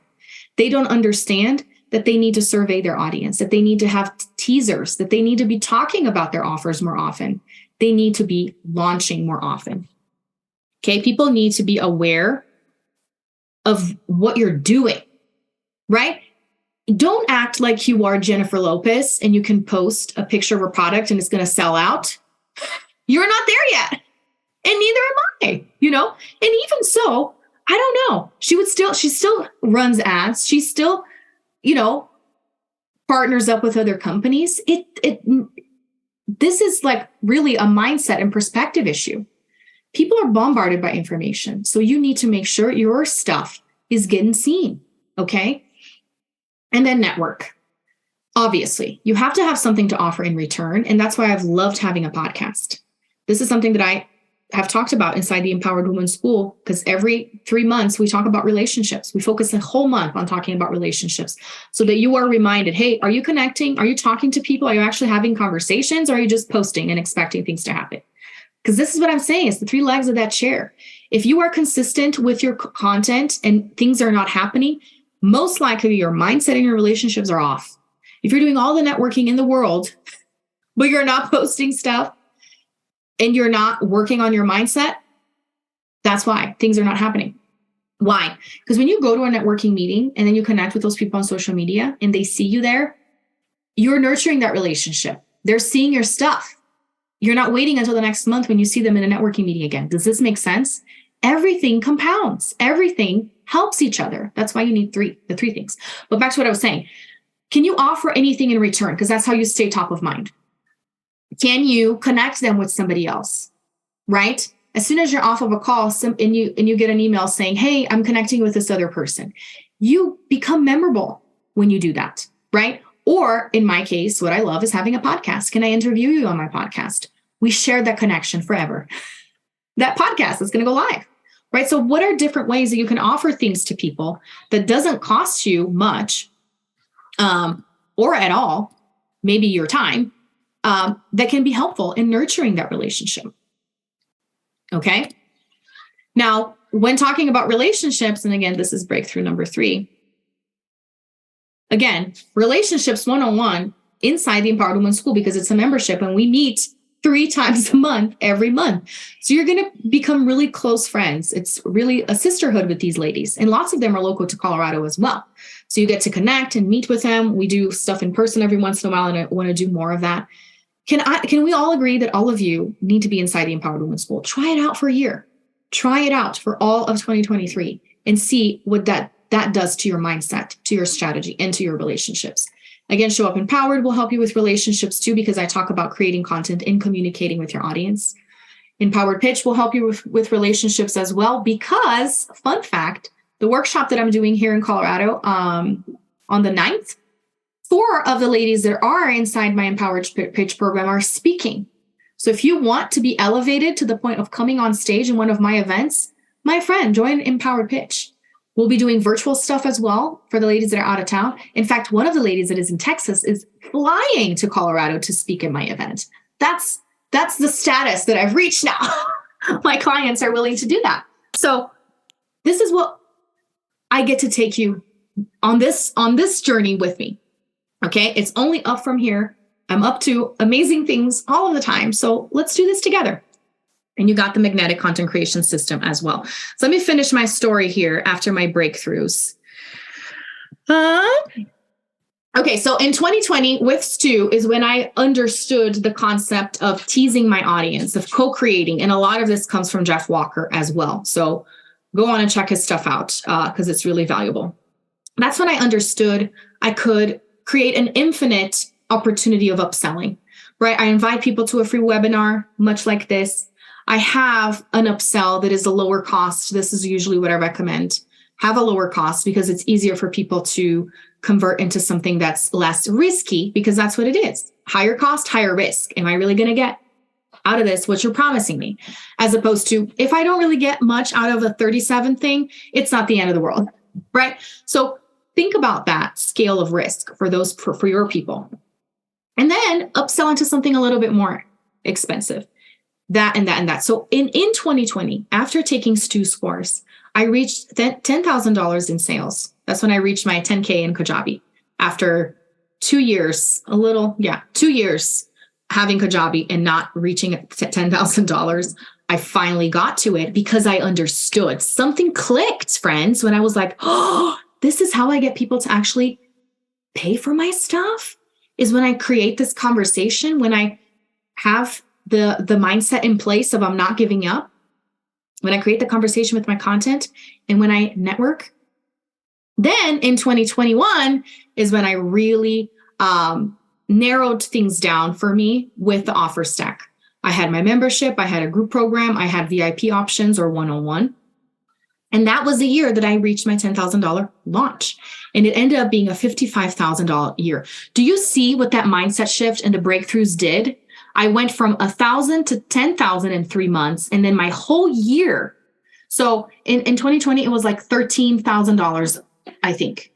C: They don't understand that they need to survey their audience, that they need to have teasers, that they need to be talking about their offers more often. They need to be launching more often. Okay, people need to be aware of what you're doing, right? Don't act like you are Jennifer Lopez and you can post a picture of a product and it's going to sell out. You're not there yet. And neither am I, And even so, I don't know. She still runs ads. She still, partners up with other companies. This is like really a mindset and perspective issue. People are bombarded by information. So you need to make sure your stuff is getting seen. Okay. And then network. Obviously, you have to have something to offer in return. And that's why I've loved having a podcast. This is something that I have talked about inside the Empowered Woman School, because every 3 months we talk about relationships. We focus a whole month on talking about relationships so that you are reminded, hey, are you connecting? Are you talking to people? Are you actually having conversations? Or are you just posting and expecting things to happen? Because this is what I'm saying. It's the 3 legs of that chair. If you are consistent with your content and things are not happening, most likely your mindset and your relationships are off. If you're doing all the networking in the world, but you're not posting stuff and you're not working on your mindset, that's why things are not happening. Why? Because when you go to a networking meeting and then you connect with those people on social media and they see you there, you're nurturing that relationship. They're seeing your stuff. You're not waiting until the next month when you see them in a networking meeting again. Does this make sense? Everything compounds. Everything helps each other. That's why you need the 3 things. But back to what I was saying. Can you offer anything in return? Because that's how you stay top of mind. Can you connect them with somebody else? Right? As soon as you're off of a call and you get an email saying, hey, I'm connecting with this other person, you become memorable when you do that, right? Or in my case, what I love is having a podcast. Can I interview you on my podcast? We shared that connection forever. That podcast is going to go live. Right? So what are different ways that you can offer things to people that doesn't cost you much or at all, maybe your time, that can be helpful in nurturing that relationship? Okay. Now, when talking about relationships, and again, this is breakthrough number 3. Again, relationships 101 inside the Empowered Woman School, because it's a membership and we meet 3 times a month, every month. So you're going to become really close friends. It's really a sisterhood with these ladies. And lots of them are local to Colorado as well. So you get to connect and meet with them. We do stuff in person every once in a while, and I want to do more of that. Can we all agree that all of you need to be inside the Empowered Woman School? Try it out for a year. Try it out for all of 2023 and see what that does to your mindset, to your strategy, and to your relationships. Again, Show Up Empowered will help you with relationships too, because I talk about creating content and communicating with your audience. Empowered Pitch will help you with relationships as well, because, fun fact, the workshop that I'm doing here in Colorado on the 9th, 4 of the ladies that are inside my Empowered Pitch program are speaking. So if you want to be elevated to the point of coming on stage in one of my events, my friend, join Empowered Pitch. We'll be doing virtual stuff as well for the ladies that are out of town. In fact, one of the ladies that is in Texas is flying to Colorado to speak at my event. That's the status that I've reached now. My clients are willing to do that. So this is what I get to take you on this journey with me. Okay. It's only up from here. I'm up to amazing things all of the time. So let's do this together. And you got the magnetic content creation system as well. So let me finish my story here after my breakthroughs. Okay, so in 2020 with Stu is when I understood the concept of teasing my audience, of co-creating. And a lot of this comes from Jeff Walker as well. So go on and check his stuff out because it's really valuable. That's when I understood I could create an infinite opportunity of upselling, right? I invite people to a free webinar, much like this. I have an upsell that is a lower cost. This is usually what I recommend. Have a lower cost because it's easier for people to convert into something that's less risky because that's what it is. Higher cost, higher risk. Am I really going to get out of this what you're promising me? As opposed to if I don't really get much out of a 37 thing, it's not the end of the world, right? So think about that scale of risk for your people. And then upsell into something a little bit more expensive. That and that and that. So in 2020, after taking Stu's course, I reached $10,000 in sales. That's when I reached my 10K in Kajabi. After 2 years, 2 years having Kajabi and not reaching $10,000, I finally got to it because I understood. Something clicked, friends, when I was like, oh, this is how I get people to actually pay for my stuff, is when I create this conversation, when I have the mindset in place of I'm not giving up, when I create the conversation with my content, and when I network. Then in 2021 is when I really narrowed things down for me with the offer stack. I had my membership, I had a group program, I had VIP options or one-on-one. And that was the year that I reached my $10,000 launch. And it ended up being a $55,000 year. Do you see what that mindset shift and the breakthroughs did? I went from 1,000 to 10,000 in 3 months, and then my whole year. So in 2020, it was like $13,000, I think,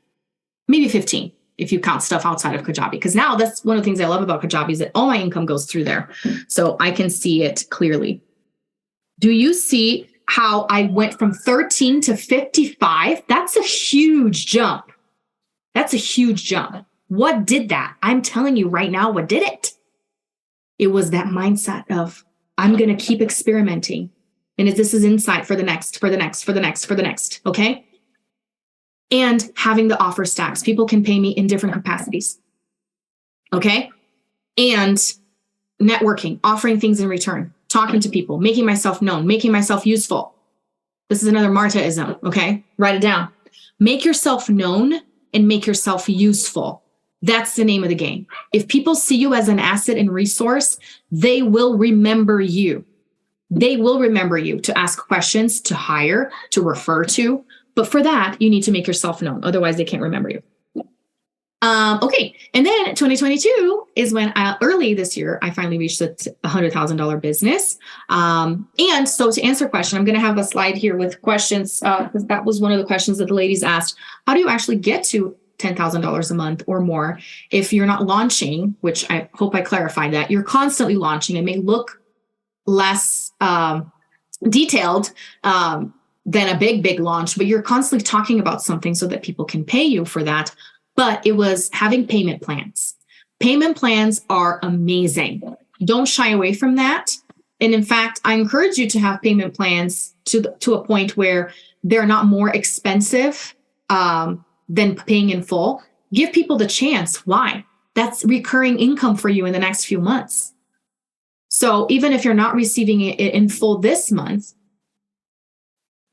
C: maybe 15 if you count stuff outside of Kajabi. Because now that's one of the things I love about Kajabi is that all my income goes through there. So I can see it clearly. Do you see how I went from 13 to 55? That's a huge jump. That's a huge jump. What did that? I'm telling you right now, what did it? It was that mindset of I'm going to keep experimenting. And if this is insight for the next, okay? And having the offer stacks. People can pay me in different capacities, okay? And networking, offering things in return, talking to people, making myself known, making myself useful. This is another Martaism, okay? Write it down. Make yourself known and make yourself useful. That's the name of the game. If people see you as an asset and resource, they will remember you. They will remember you to ask questions, to hire, to refer to. But for that, you need to make yourself known. Otherwise, they can't remember you. Okay. And then 2022 is when early this year, I finally reached the $100,000 business. And so to answer a question, I'm going to have a slide here with questions because that was one of the questions that the ladies asked. How do you actually get to $10,000 a month or more if you're not launching, which I hope I clarified that. You're constantly launching. It may look less detailed than a big launch, but you're constantly talking about something so that people can pay you for that. But it was having payment plans. Payment plans are amazing. Don't shy away from that. And in fact, I encourage you to have payment plans to a point where they're not more expensive than paying in full. Give people the chance. Why? That's recurring income for you in the next few months. So even if you're not receiving it in full this month,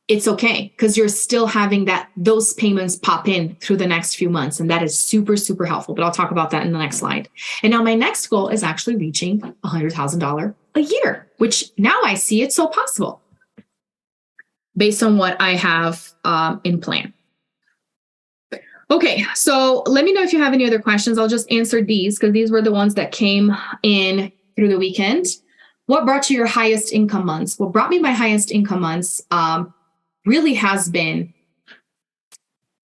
C: it's okay because you're still having those payments pop in through the next few months. And that is super, super helpful. But I'll talk about that in the next slide. And now my next goal is actually reaching $100,000 a year, which now I see it's so possible based on what I have in plan. Okay, so let me know if you have any other questions. I'll just answer these because these were the ones that came in through the weekend. What brought you your highest income months? What brought me my highest income months really has been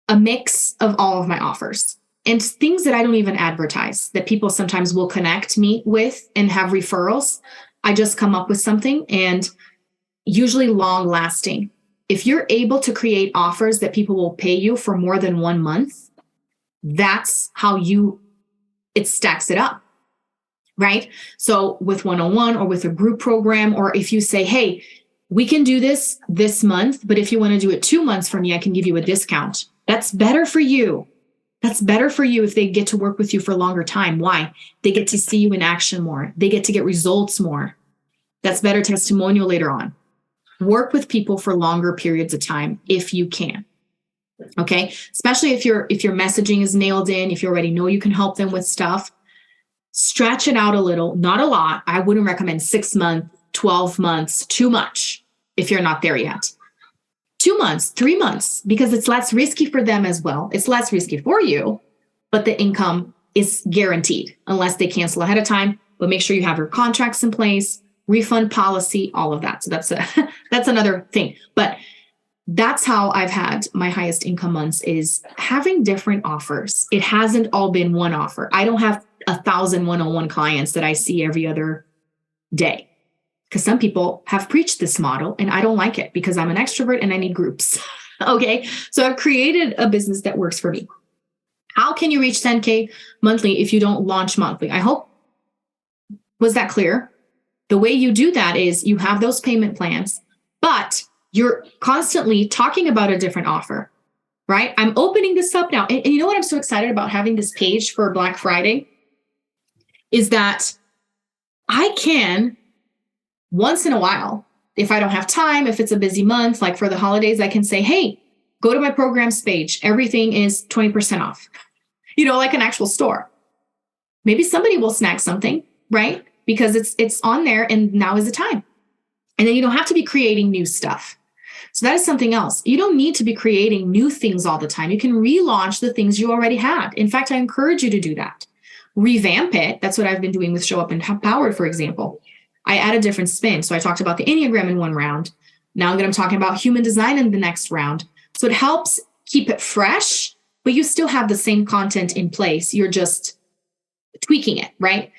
C: a mix of all of my offers and things that I don't even advertise that people sometimes will connect me with and have referrals. I just come up with something, and usually long lasting. If you're able to create offers that people will pay you for more than 1 month, that's how it stacks it up, right? So with 101 or with a group program, or if you say, hey, we can do this month, but if you want to do it 2 months from me, I can give you a discount. That's better for you. That's better for you if they get to work with you for a longer time. Why? They get to see you in action more. They get to get results more. That's better testimonial later on. Work with people for longer periods of time if you can. Okay. Especially if your messaging is nailed in, if you already know you can help them with stuff, stretch it out a little, not a lot. I wouldn't recommend 6 months, 12 months, too much if you're not there yet. 2 months, 3 months, because it's less risky for them as well. It's less risky for you, but the income is guaranteed unless they cancel ahead of time. But make sure you have your contracts in place, refund policy, all of that. So that's another thing. But that's how I've had my highest income months, is having different offers. It hasn't all been one offer. I don't have 1,000 101 clients that I see every other day, because some people have preached this model and I don't like it because I'm an extrovert and I need groups. Okay. So I've created a business that works for me. How can you reach 10K monthly if you don't launch monthly? I hope, was that clear? The way you do that is you have those payment plans, but you're constantly talking about a different offer, right? I'm opening this up now. And you know what I'm so excited about having this page for Black Friday is that I can, once in a while, if I don't have time, if it's a busy month, like for the holidays, I can say, hey, go to my programs page. Everything is 20% off, like an actual store. Maybe somebody will snag something, right? Because it's on there and now is the time. And then you don't have to be creating new stuff. So that is something else. You don't need to be creating new things all the time. You can relaunch the things you already had. In fact, I encourage you to do that. Revamp it. That's what I've been doing with Show Up Empowered, for example. I add a different spin. So I talked about the Enneagram in one round. Now I'm talking about human design in the next round. So it helps keep it fresh, but you still have the same content in place. You're just tweaking it, right?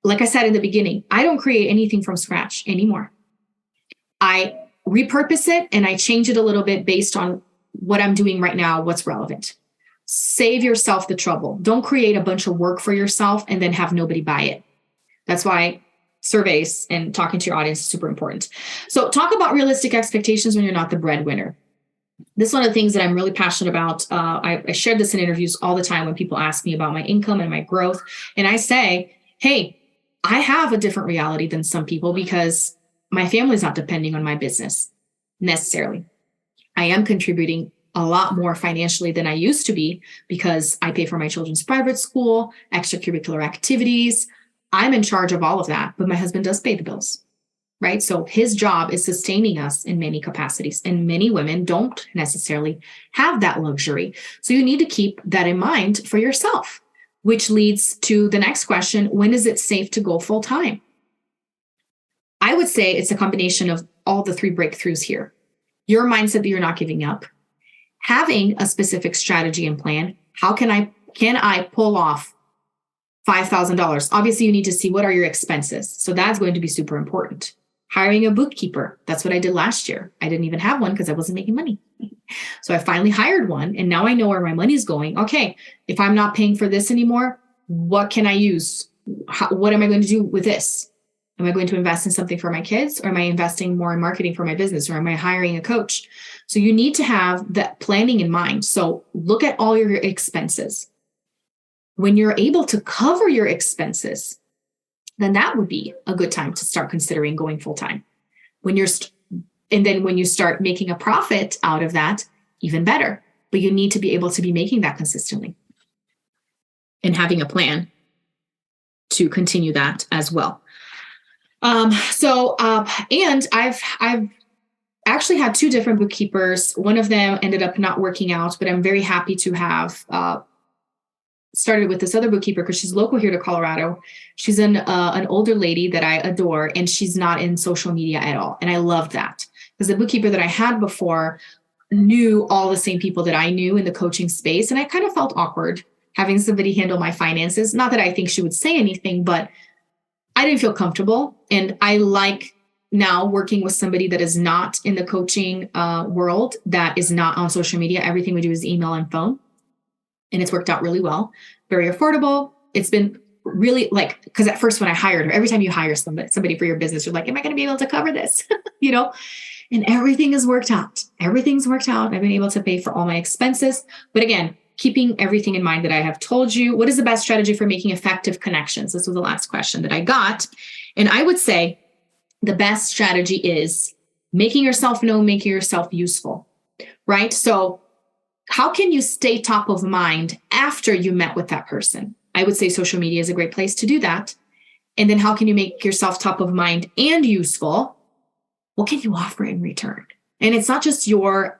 C: Like I said in the beginning, I don't create anything from scratch anymore. I repurpose it and I change it a little bit based on what I'm doing right now, what's relevant. Save yourself the trouble. Don't create a bunch of work for yourself and then have nobody buy it. That's why surveys and talking to your audience is super important. So talk about realistic expectations when you're not the breadwinner. This is one of the things that I'm really passionate about. I share this in interviews all the time when people ask me about my income and my growth. And I say, hey, I have a different reality than some people because my family's not depending on my business necessarily. I am contributing a lot more financially than I used to be because I pay for my children's private school, extracurricular activities. I'm in charge of all of that, but my husband does pay the bills, right? So his job is sustaining us in many capacities, and many women don't necessarily have that luxury. So you need to keep that in mind for yourself, which leads to the next question. When is it safe to go full time? I would say it's a combination of all the 3 breakthroughs here. Your mindset that you're not giving up, having a specific strategy and plan. How can I pull off $5,000? Obviously, you need to see what are your expenses. So that's going to be super important. Hiring a bookkeeper. That's what I did last year. I didn't even have one because I wasn't making money. So I finally hired one, and now I know where my money is going. Okay, if I'm not paying for this anymore, what can I use? What am I going to do with this? Am I going to invest in something for my kids, or am I investing more in marketing for my business, or am I hiring a coach? So you need to have that planning in mind. So look at all your expenses. When you're able to cover your expenses, then that would be a good time to start considering going full time. When you start making a profit out of that, even better. But you need to be able to be making that consistently and having a plan to continue that as well. And I've actually had 2 different bookkeepers. One of them ended up not working out, but I'm very happy to have started with this other bookkeeper because she's local here to Colorado. She's an older lady that I adore, and she's not in social media at all. And I love that because the bookkeeper that I had before, knew all the same people that I knew in the coaching space. And I kind of felt awkward having somebody handle my finances. Not that I think she would say anything, but I didn't feel comfortable. And I like now working with somebody that is not in the coaching world, that is not on social media. Everything we do is email and phone. And it's worked out really well, very affordable. It's been really like, because at first when I hired her, every time you hire somebody for your business, you're like, am I going to be able to cover this? you know, and everything has worked out. Everything's worked out. I've been able to pay for all my expenses. But again, keeping everything in mind that I have told you. What is the best strategy for making effective connections? This was the last question that I got. And I would say the best strategy is making yourself known, making yourself useful, right? So how can you stay top of mind after you met with that person? I would say social media is a great place to do that. And then how can you make yourself top of mind and useful? What can you offer in return? And it's not just your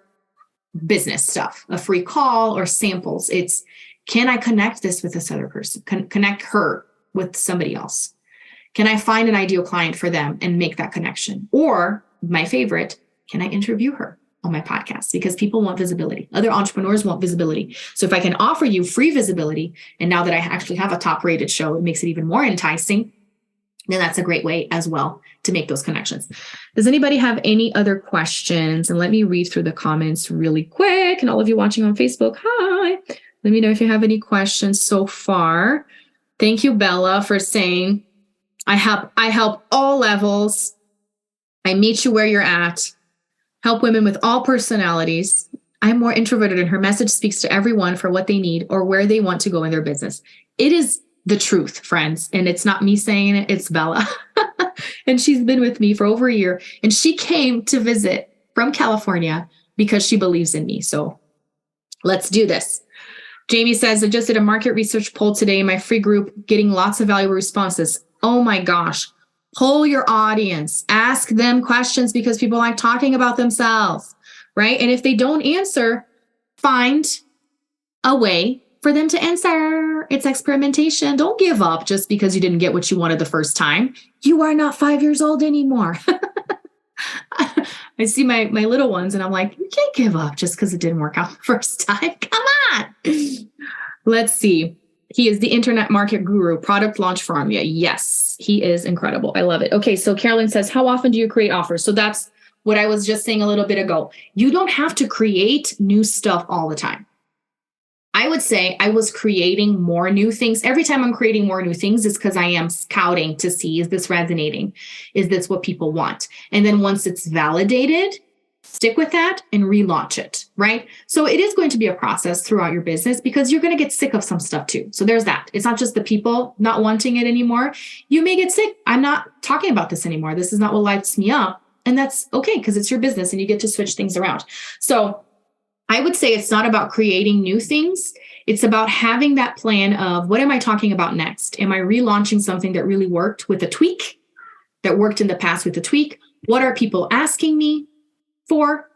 C: business stuff, a free call or samples. It's, can I connect this with this other person? Connect her with somebody else? Can I find an ideal client for them and make that connection? Or my favorite, can I interview her on my podcast? Because people want visibility. Other entrepreneurs want visibility. So if I can offer you free visibility, and now that I actually have a top rated show, it makes it even more enticing. Then that's a great way as well to make those connections. Does anybody have any other questions? And let me read through the comments really quick. And all of you watching on Facebook, hi. Let me know if you have any questions so far. Thank you, Bella, for saying, I help all levels. I meet you where you're at. Help women with all personalities. I'm more introverted and her message speaks to everyone for what they need or where they want to go in their business. It is the truth, friends. And it's not me saying it, it's Bella. And she's been with me for over a year. And she came to visit from California because she believes in me. So let's do this. Jamie says, I just did a market research poll today in my free group, getting lots of valuable responses. Oh my gosh. Poll your audience, ask them questions because people like talking about themselves, right? And if they don't answer, find a way for them to answer. It's experimentation. Don't give up just because you didn't get what you wanted the first time. You are not 5 years old anymore. I see my little ones and I'm like, you can't give up just because it didn't work out the first time. Come on. Let's see. He is the internet market guru, product launch formula. Yes, he is incredible. I love it. Okay, so Carolyn says, how often do you create offers? So that's what I was just saying a little bit ago. You don't have to create new stuff all the time. I would say I was creating more new things. Every time I'm creating more new things, it's because I am scouting to see, is this resonating? Is this what people want? And then once it's validated, stick with that and relaunch it, right? So it is going to be a process throughout your business because you're going to get sick of some stuff too. So there's that. It's not just the people not wanting it anymore. You may get sick. I'm not talking about this anymore. This is not what lights me up. And that's okay because it's your business and you get to switch things around. So I would say it's not about creating new things. It's about having that plan of what am I talking about next? Am I relaunching something that really worked with a tweak, that worked in the past with a tweak? What are people asking me for?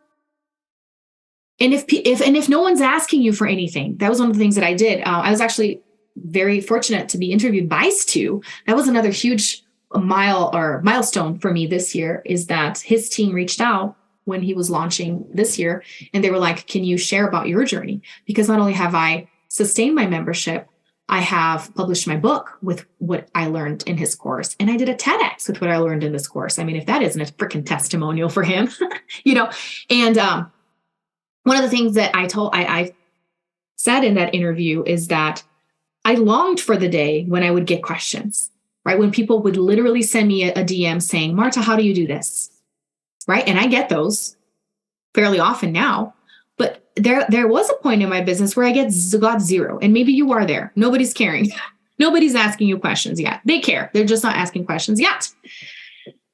C: And if no one's asking you for anything, that was one of the things that I did. I was actually very fortunate to be interviewed by Stu. That was another huge milestone for me this year, is that his team reached out when he was launching this year. And they were like, can you share about your journey? Because not only have I sustained my membership, I have published my book with what I learned in his course. And I did a TEDx with what I learned in this course. I mean, if that isn't a freaking testimonial for him, and one of the things that I said in that interview is that I longed for the day when I would get questions, right? When people would literally send me a DM saying, Marta, how do you do this? Right. And I get those fairly often now, but there was a point in my business where I got zero. And maybe you are there. Nobody's caring. Nobody's asking you questions yet. They care. They're just not asking questions yet.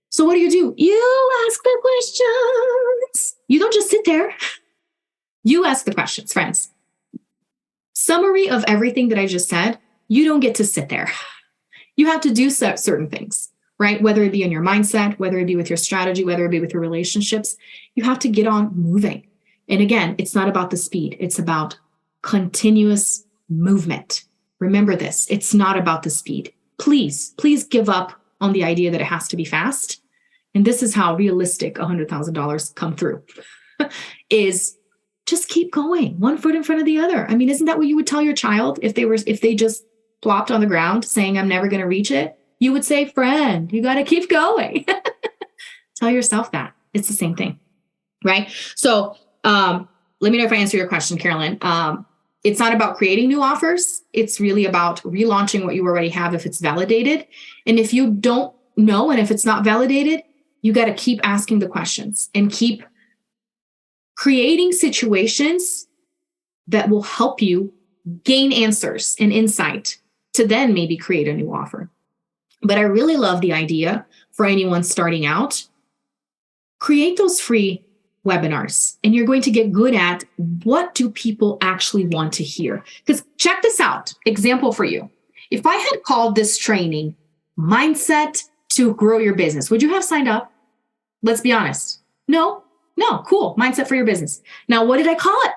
C: So what do? You ask the questions. You don't just sit there. You ask the questions, friends. Summary of everything that I just said, you don't get to sit there. You have to do certain things. Right? Whether it be in your mindset, whether it be with your strategy, whether it be with your relationships, you have to get on moving. And again, it's not about the speed. It's about continuous movement. Remember this. It's not about the speed. Please give up on the idea that it has to be fast. And this is how realistic $100,000 come through is just keep going, one foot in front of the other. I mean, isn't that what you would tell your child if they just plopped on the ground saying, I'm never going to reach it? You would say, friend, you got to keep going. Tell yourself that. It's the same thing, right? So let me know if I answer your question, Carolyn. It's not about creating new offers. It's really about relaunching what you already have if it's validated. And if you don't know, and if it's not validated, you got to keep asking the questions and keep creating situations that will help you gain answers and insight to then maybe create a new offer. But I really love the idea for anyone starting out. Create those free webinars, and you're going to get good at what do people actually want to hear. Because check this out, example for you. If I had called this training Mindset to Grow Your Business, would you have signed up? Let's be honest. No, cool. Mindset for your business. Now, what did I call it?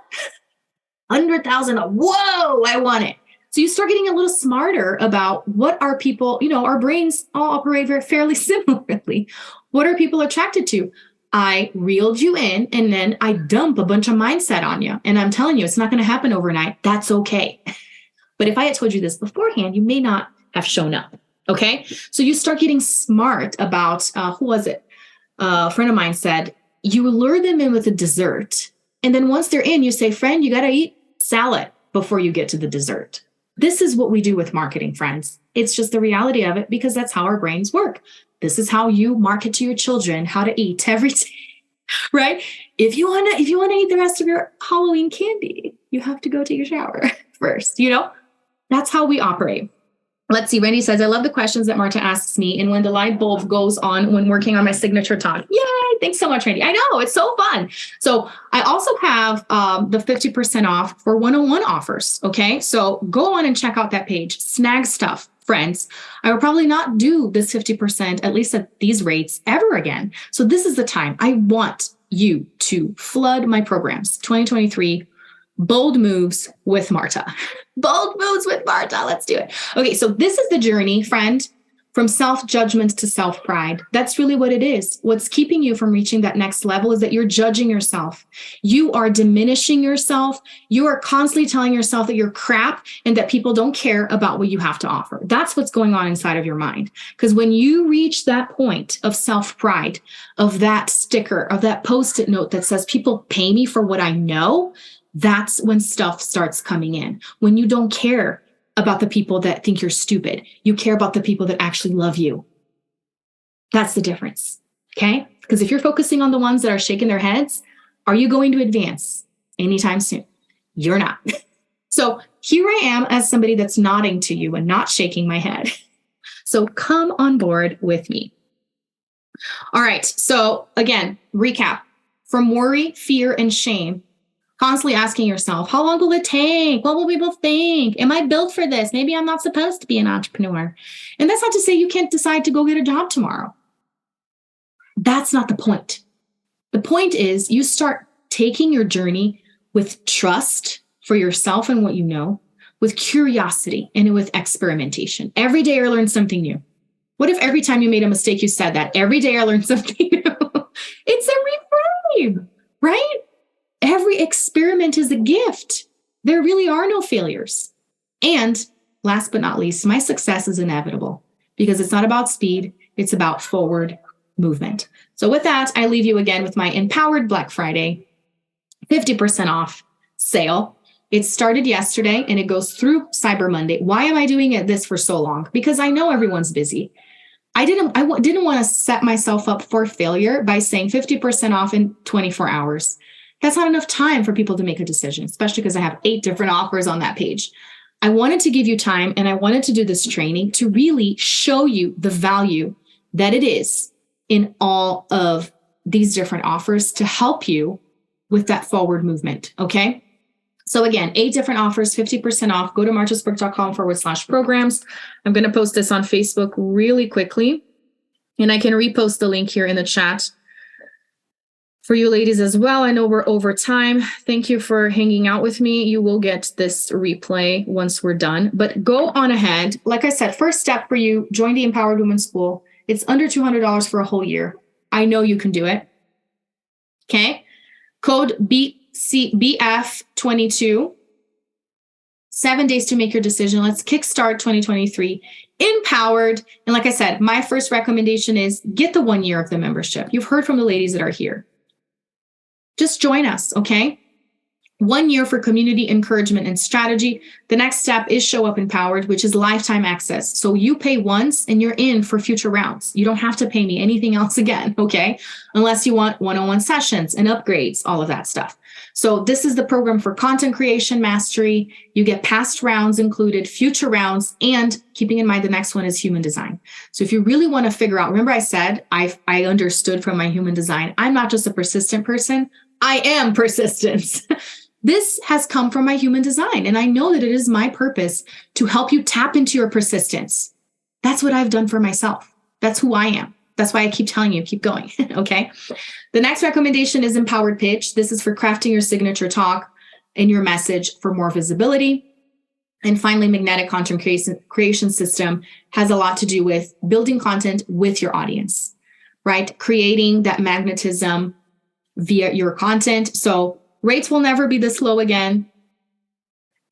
C: 100,000. Whoa, I want it. So you start getting a little smarter about what are people, our brains all operate very fairly similarly. What are people attracted to? I reeled you in, and then I dump a bunch of mindset on you. And I'm telling you, it's not going to happen overnight. That's okay. But if I had told you this beforehand, you may not have shown up. Okay. So you start getting smart about, who was it? A friend of mine said, you lure them in with a dessert. And then once they're in, you say, friend, you got to eat salad before you get to the dessert. This is what we do with marketing, friends. It's just the reality of it, because that's how our brains work. This is how you market to your children how to eat every day, right? If you want to eat the rest of your Halloween candy, you have to go take a shower first. That's how we operate. Let's see. Randy says, I love the questions that Marta asks me. And when the light bulb goes on when working on my signature talk. Yay. Thanks so much, Randy. I know it's so fun. So I also have the 50% off for one-on-one offers. Okay. So go on and check out that page. Snag stuff, friends. I will probably not do this 50%, at least at these rates, ever again. So this is the time. I want you to flood my programs. 2023 Bold Moves with Marta. Bold Moves with Marta. Let's do it. Okay, so this is the journey, friend, from self-judgment to self-pride. That's really what it is. What's keeping you from reaching that next level is that you're judging yourself. You are diminishing yourself. You are constantly telling yourself that you're crap and that people don't care about what you have to offer. That's what's going on inside of your mind. Because when you reach that point of self-pride, of that sticker, of that Post-it note that says, people pay me for what I know, that's when stuff starts coming in. When you don't care about the people that think you're stupid, you care about the people that actually love you. That's the difference. Okay? Because if you're focusing on the ones that are shaking their heads, are you going to advance anytime soon? You're not. So here I am as somebody that's nodding to you and not shaking my head. So come on board with me. All right. So again, recap. From worry, fear, and shame, constantly asking yourself, how long will it take? What will people think? Am I built for this? Maybe I'm not supposed to be an entrepreneur. And that's not to say you can't decide to go get a job tomorrow. That's not the point. The point is you start taking your journey with trust for yourself and what you know, with curiosity and with experimentation. Every day I learn something new. What if every time you made a mistake, you said that? Every day I learned something new. It's a reframe, right? Every experiment is a gift. There really are no failures. And last but not least, my success is inevitable because it's not about speed. It's about forward movement. So with that, I leave you again with my Empowered Black Friday 50% off sale. It started yesterday and it goes through Cyber Monday. Why am I doing this for so long? Because I know everyone's busy. I didn't want to set myself up for failure by saying 50% off in 24 hours. That's not enough time for people to make a decision, especially because I have 8 different offers on that page. I wanted to give you time and I wanted to do this training to really show you the value that it is in all of these different offers to help you with that forward movement. Okay. So again, 8 different offers, 50% off. Go to martasburg.com/programs. I'm going to post this on Facebook really quickly, and I can repost the link here in the chat for you ladies as well. I know we're over time. Thank you for hanging out with me. You will get this replay once we're done, but go on ahead. Like I said, first step for you, join the Empowered Women School. It's under $200 for a whole year. I know you can do it. Okay. Code BF22, 7 days to make your decision. Let's kickstart 2023 empowered. And like I said, my first recommendation is get the 1 year of the membership. You've heard from the ladies that are here. Just join us, okay? 1 year for community encouragement and strategy. The next step is Show Up Empowered, which is lifetime access. So you pay once and you're in for future rounds. You don't have to pay me anything else again, okay? Unless you want one-on-one sessions and upgrades, all of that stuff. So this is the program for content creation mastery. You get past rounds included, future rounds, and keeping in mind the next one is human design. So if you really want to figure out, remember I said I understood from my human design, I'm not just a persistent person, I am persistence. This has come from my human design, and I know that it is my purpose to help you tap into your persistence. That's what I've done for myself. That's who I am. That's why I keep telling you, keep going, okay? The next recommendation is Empowered Pitch. This is for crafting your signature talk and your message for more visibility. And finally, Magnetic Content Creation System has a lot to do with building content with your audience, right? Creating that magnetism via your content. So rates will never be this low again.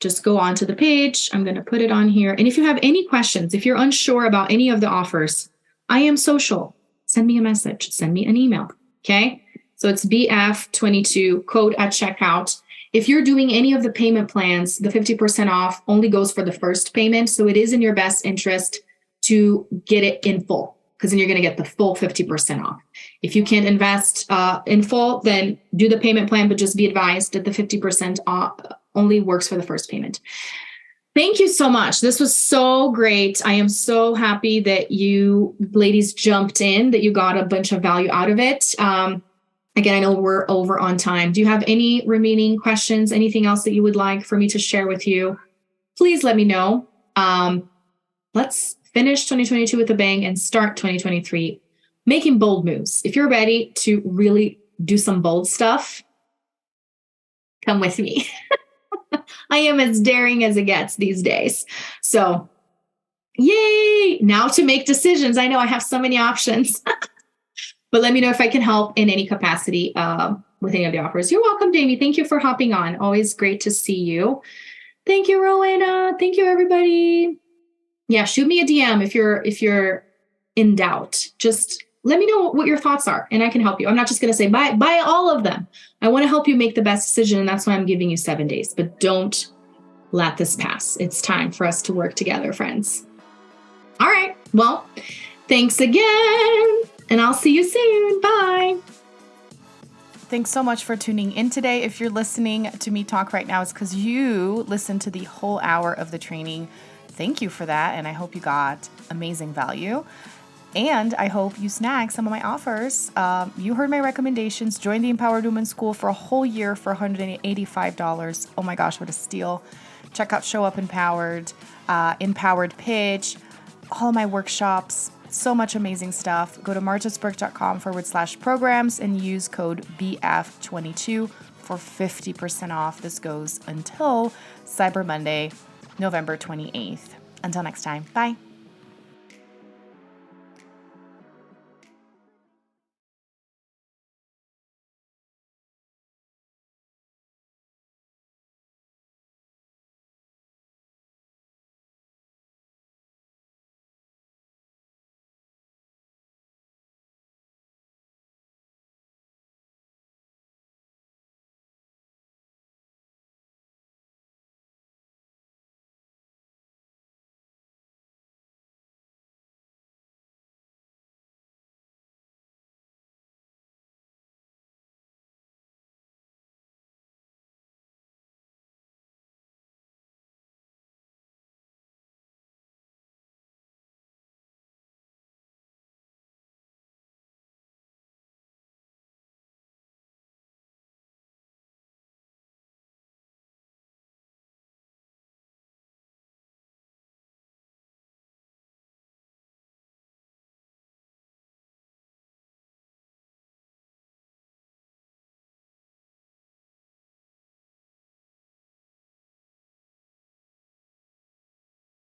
C: Just go on to the page. I'm going to put it on here. And if you have any questions, if you're unsure about any of the offers, I am social. Send me a message. Send me an email. Okay. So it's BF22 code at checkout. If you're doing any of the payment plans, the 50% off only goes for the first payment. So it is in your best interest to get it in full, because then you're going to get the full 50% off. If you can't invest in full, then do the payment plan, but just be advised that the 50% off only works for the first payment. Thank you so much. This was so great. I am so happy that you ladies jumped in, that you got a bunch of value out of it. Again, I know we're over on time. Do you have any remaining questions? Anything else that you would like for me to share with you? Please let me know. Let's finish 2022 with a bang and start 2023 making bold moves. If you're ready to really do some bold stuff, come with me. I am as daring as it gets these days. So, yay! Now to make decisions. I know I have so many options, but let me know if I can help in any capacity with any of the offers. You're welcome, Jamie. Thank you for hopping on. Always great to see you. Thank you, Rowena. Thank you, everybody. Yeah, shoot me a DM if you're in doubt. Just let me know what your thoughts are, and I can help you. I'm not just going to say buy all of them. I want to help you make the best decision, and that's why I'm giving you 7 days. But don't let this pass. It's time for us to work together, friends. All right. Well, thanks again, and I'll see you soon. Bye.
A: Thanks so much for tuning in today. If you're listening to me talk right now, it's because you listened to the whole hour of the training. Thank you for that, and I hope you got amazing value. And I hope you snag some of my offers. You heard my recommendations. Join the Empowered Woman School for a whole year for $185. Oh my gosh, what a steal. Check out Show Up Empowered, Empowered Pitch, all my workshops, so much amazing stuff. Go to marjasburke.com/programs and use code BF22 for 50% off. This goes until Cyber Monday, November 28th. Until next time, bye.